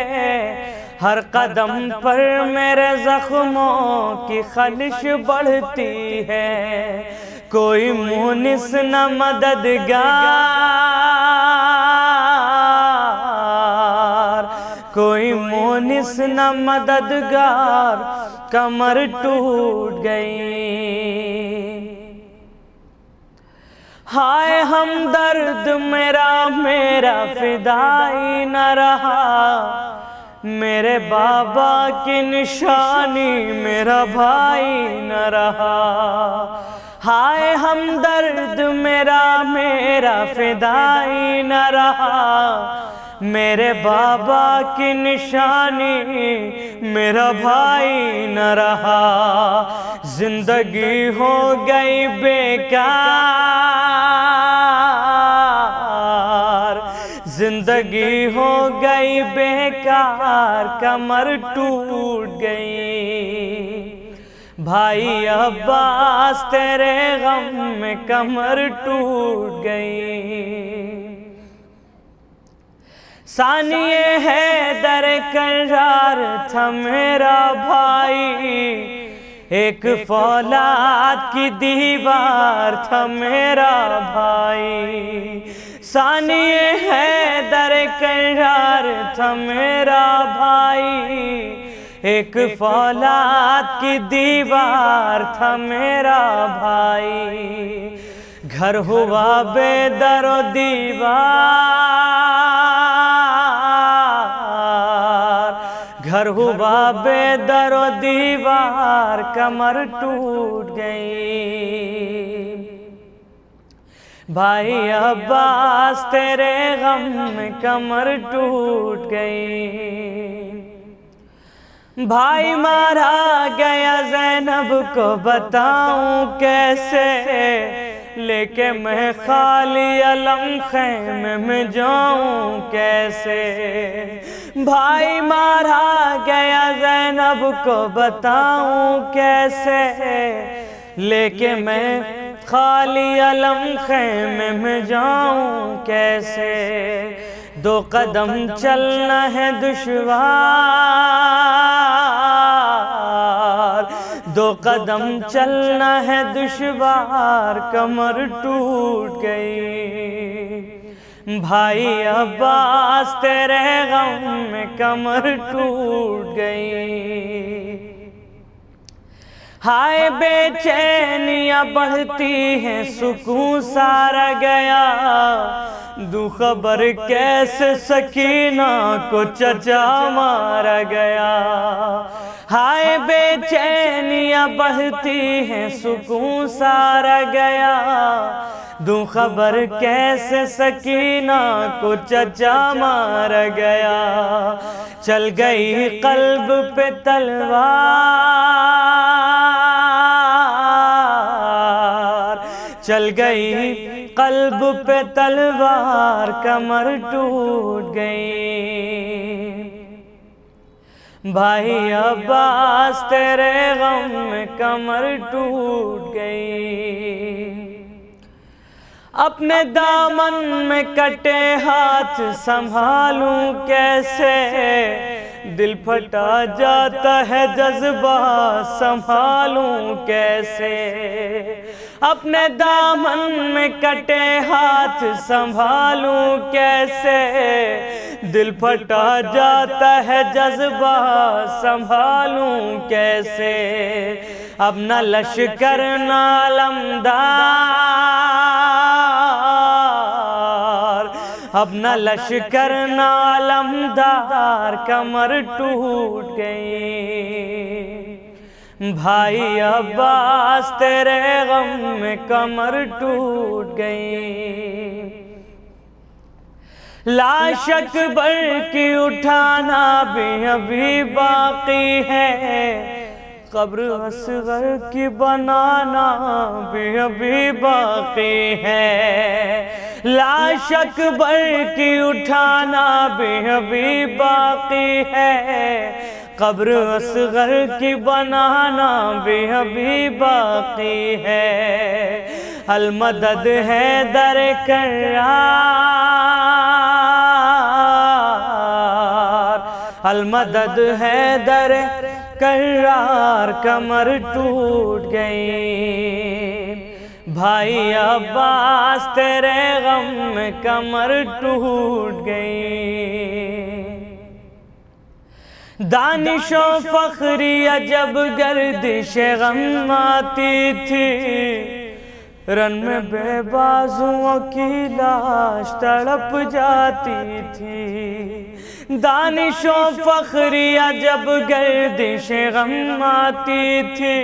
ہر قدم پر میرے زخموں کی خلش بڑھتی ہے، کوئی مونس نہ مددگار، کوئی مونس نہ مددگار، کمر ٹوٹ گئی، ہائے ہمدرد میرا فدائی نہ رہا، میرے بابا کی نشانی میرا بھائی نہ رہا، ہائے ہمدرد میرا فدائی نہ رہا، میرے بابا کی نشانی میرا بھائی نہ رہا، زندگی ہو گئی بیکار، زندگی ہو گئی بیکار، کمر ٹوٹ گئی، بھائی عباس تیرے غم میں کمر ٹوٹ گئی، ثانیہ حیدر کرار تھا میرا بھائی، ایک فولاد کی دیوار تھا میرا بھائی، ثانیہ حیدر کرار تھا میرا بھائی، ایک فولاد کی دیوار تھا میرا بھائی، گھر ہوا بے در و دیوار، گھر ہوا بے در و دیوار، کمر ٹوٹ گئی، بھائی عباس تیرے غم میں کمر ٹوٹ گئی، بھائی مارا گیا زینب کو بتاؤں کیسے، لے کے میں خالی علم خیمے میں جاؤں کیسے، بھائی مارا گیا زینب کو بتاؤں کیسے، لے کے میں خالی علم خیمے میں جاؤں کیسے، دو قدم چلنا ہے دشوار، دو قدم چلنا ہے دشوار، کمر ٹوٹ گئی، بھائی عباس تیرے غم میں کمر ٹوٹ گئی، ہائے بے چینیاں بڑھتی ہیں سکون سارا گیا، دوں خبر کیسے سکینہ کو چچا مارا گیا، ہائے بے چینیاں بڑھتی ہیں سکون سارا گیا، دوں خبر کیسے سکینہ کو چچا مارا گیا، چل گئی قلب پہ تلوار، چل گئی قلب پہ تلوار، کمر ٹوٹ گئی، بھائی عباس تیرے غم میں کمر ٹوٹ گئی، اپنے دامن میں کٹے ہاتھ سنبھالوں کیسے، دل پھٹا جاتا ہے جذبہ سنبھالوں کیسے، اپنے دامن میں کٹے ہاتھ سنبھالوں کیسے، دل پھٹا جاتا ہے جذبہ سنبھالوں کیسے، اب نہ لشکر نہ علمدار، اب نہ لشکر نہ علمدار، کمر ٹوٹ گئی، بھائی عباس تیرے غم میں کمر ٹوٹ گئی، لاش اکبر کی اٹھانا بھی ابھی باقی ہے، قبر اصغر کی بنانا بھی ابھی باقی ہے، لاش اکبر کی اٹھانا بھی ابھی باقی ہے، قبر اصغر کی بنانا بھی ابھی باقی ہے، المدد حیدر کرار، المدد حیدر کرار، کمر ٹوٹ گئی، بھائی عباس تیرے غم میں کمر ٹوٹ گئی، دانش و فخریہ جب گردش غم آتی تھی، رن میں بے بازوؤں کی لاش تڑپ جاتی تھی، دانش و فخریہ جب گردش غم آتی تھی،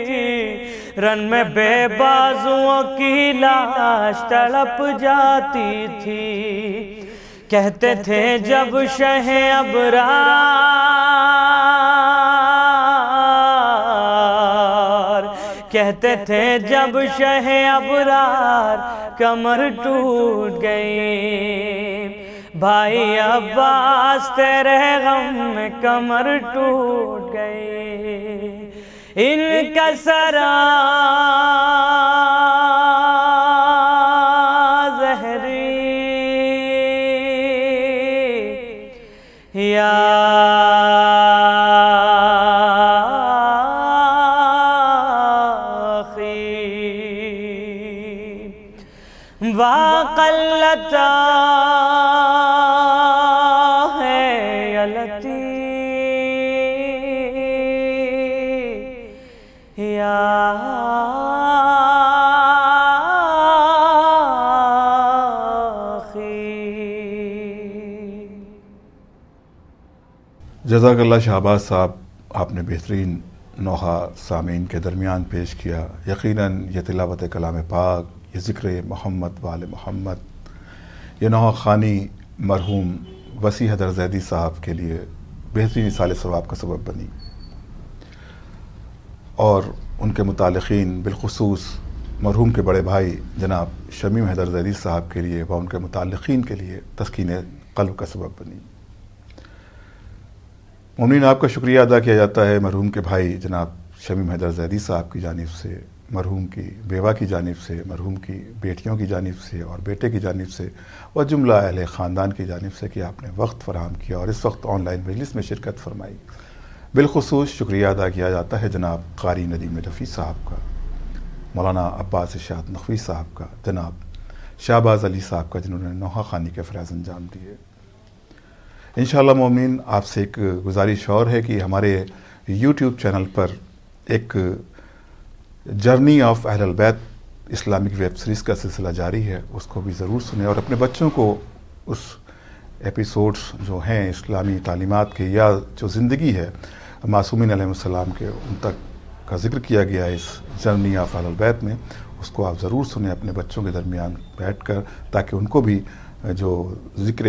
رن میں بے بازوؤں کی لاش تڑپ جاتی تھی، کہتے تھے جب شہ ابرار، کہتے تھے جب شہ ابرار، کمر ٹوٹ گئی، بھائی عباس تیرے غم میں کمر ٹوٹ گئی، ان کا سرا زہری یا واقلتا ہے یلتی یا جزاک اللہ شہباز صاحب، آپ نے بہترین نوحہ سامعین کے درمیان پیش کیا۔ یقیناً یہ تلاوت کلام پاک، یہ ذکر محمد وآل محمد، یہ نوحہ خوانی مرحوم وسیع حیدر زیدی صاحب کے لیے بہترین ایصال ثواب کا سبب بنی، اور ان کے متعلقین بالخصوص مرحوم کے بڑے بھائی جناب شمیم حیدر زیدی صاحب کے لیے و ان کے متعلقین کے لیے تسکین قلب کا سبب بنی۔ مومنین، آپ کا شکریہ ادا کیا جاتا ہے مرحوم کے بھائی جناب شمیم حیدر زیدی صاحب کی جانب سے، مرحوم کی بیوہ کی جانب سے، مرحوم کی بیٹیوں کی جانب سے اور بیٹے کی جانب سے اور جملہ اہل خاندان کی جانب سے کہ آپ نے وقت فراہم کیا اور اس وقت آن لائن مجلس میں شرکت فرمائی۔ بالخصوص شکریہ ادا کیا جاتا ہے جناب قاری ندیم رفیع صاحب کا، مولانا عباس ارشاد نقوی صاحب کا، جناب شہباز علی صاحب کا جنہوں نے نوحہ خوانی کے فرائض انجام دیے۔ انشاءاللہ مومنین، آپ سے ایک گزارش اور ہے کہ ہمارے یوٹیوب چینل پر ایک جرنی آف اہل البیت اسلامک ویب سیریز کا سلسلہ جاری ہے، اس کو بھی ضرور سنیں اور اپنے بچوں کو اس ایپیسوڈز جو ہیں اسلامی تعلیمات کے یا جو زندگی ہے معصومین علیہ السلام کے ان تک کا ذکر کیا گیا ہے اس جرنی آف اہل البیت میں، اس کو آپ ضرور سنیں اپنے بچوں کے درمیان بیٹھ کر، تاکہ ان کو بھی جو ذکر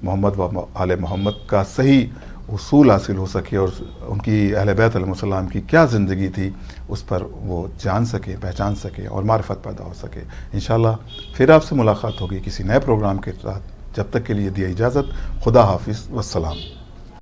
محمد و آل محمد کا صحیح اصول حاصل ہو سکے اور ان کی اہل بیت علیہ السلام کی کیا زندگی تھی اس پر وہ جان سکے، پہچان سکے اور معرفت پیدا ہو سکے۔ انشاءاللہ پھر آپ سے ملاقات ہوگی کسی نئے پروگرام کے ساتھ، جب تک کے لیے دیا اجازت، خدا حافظ والسلام۔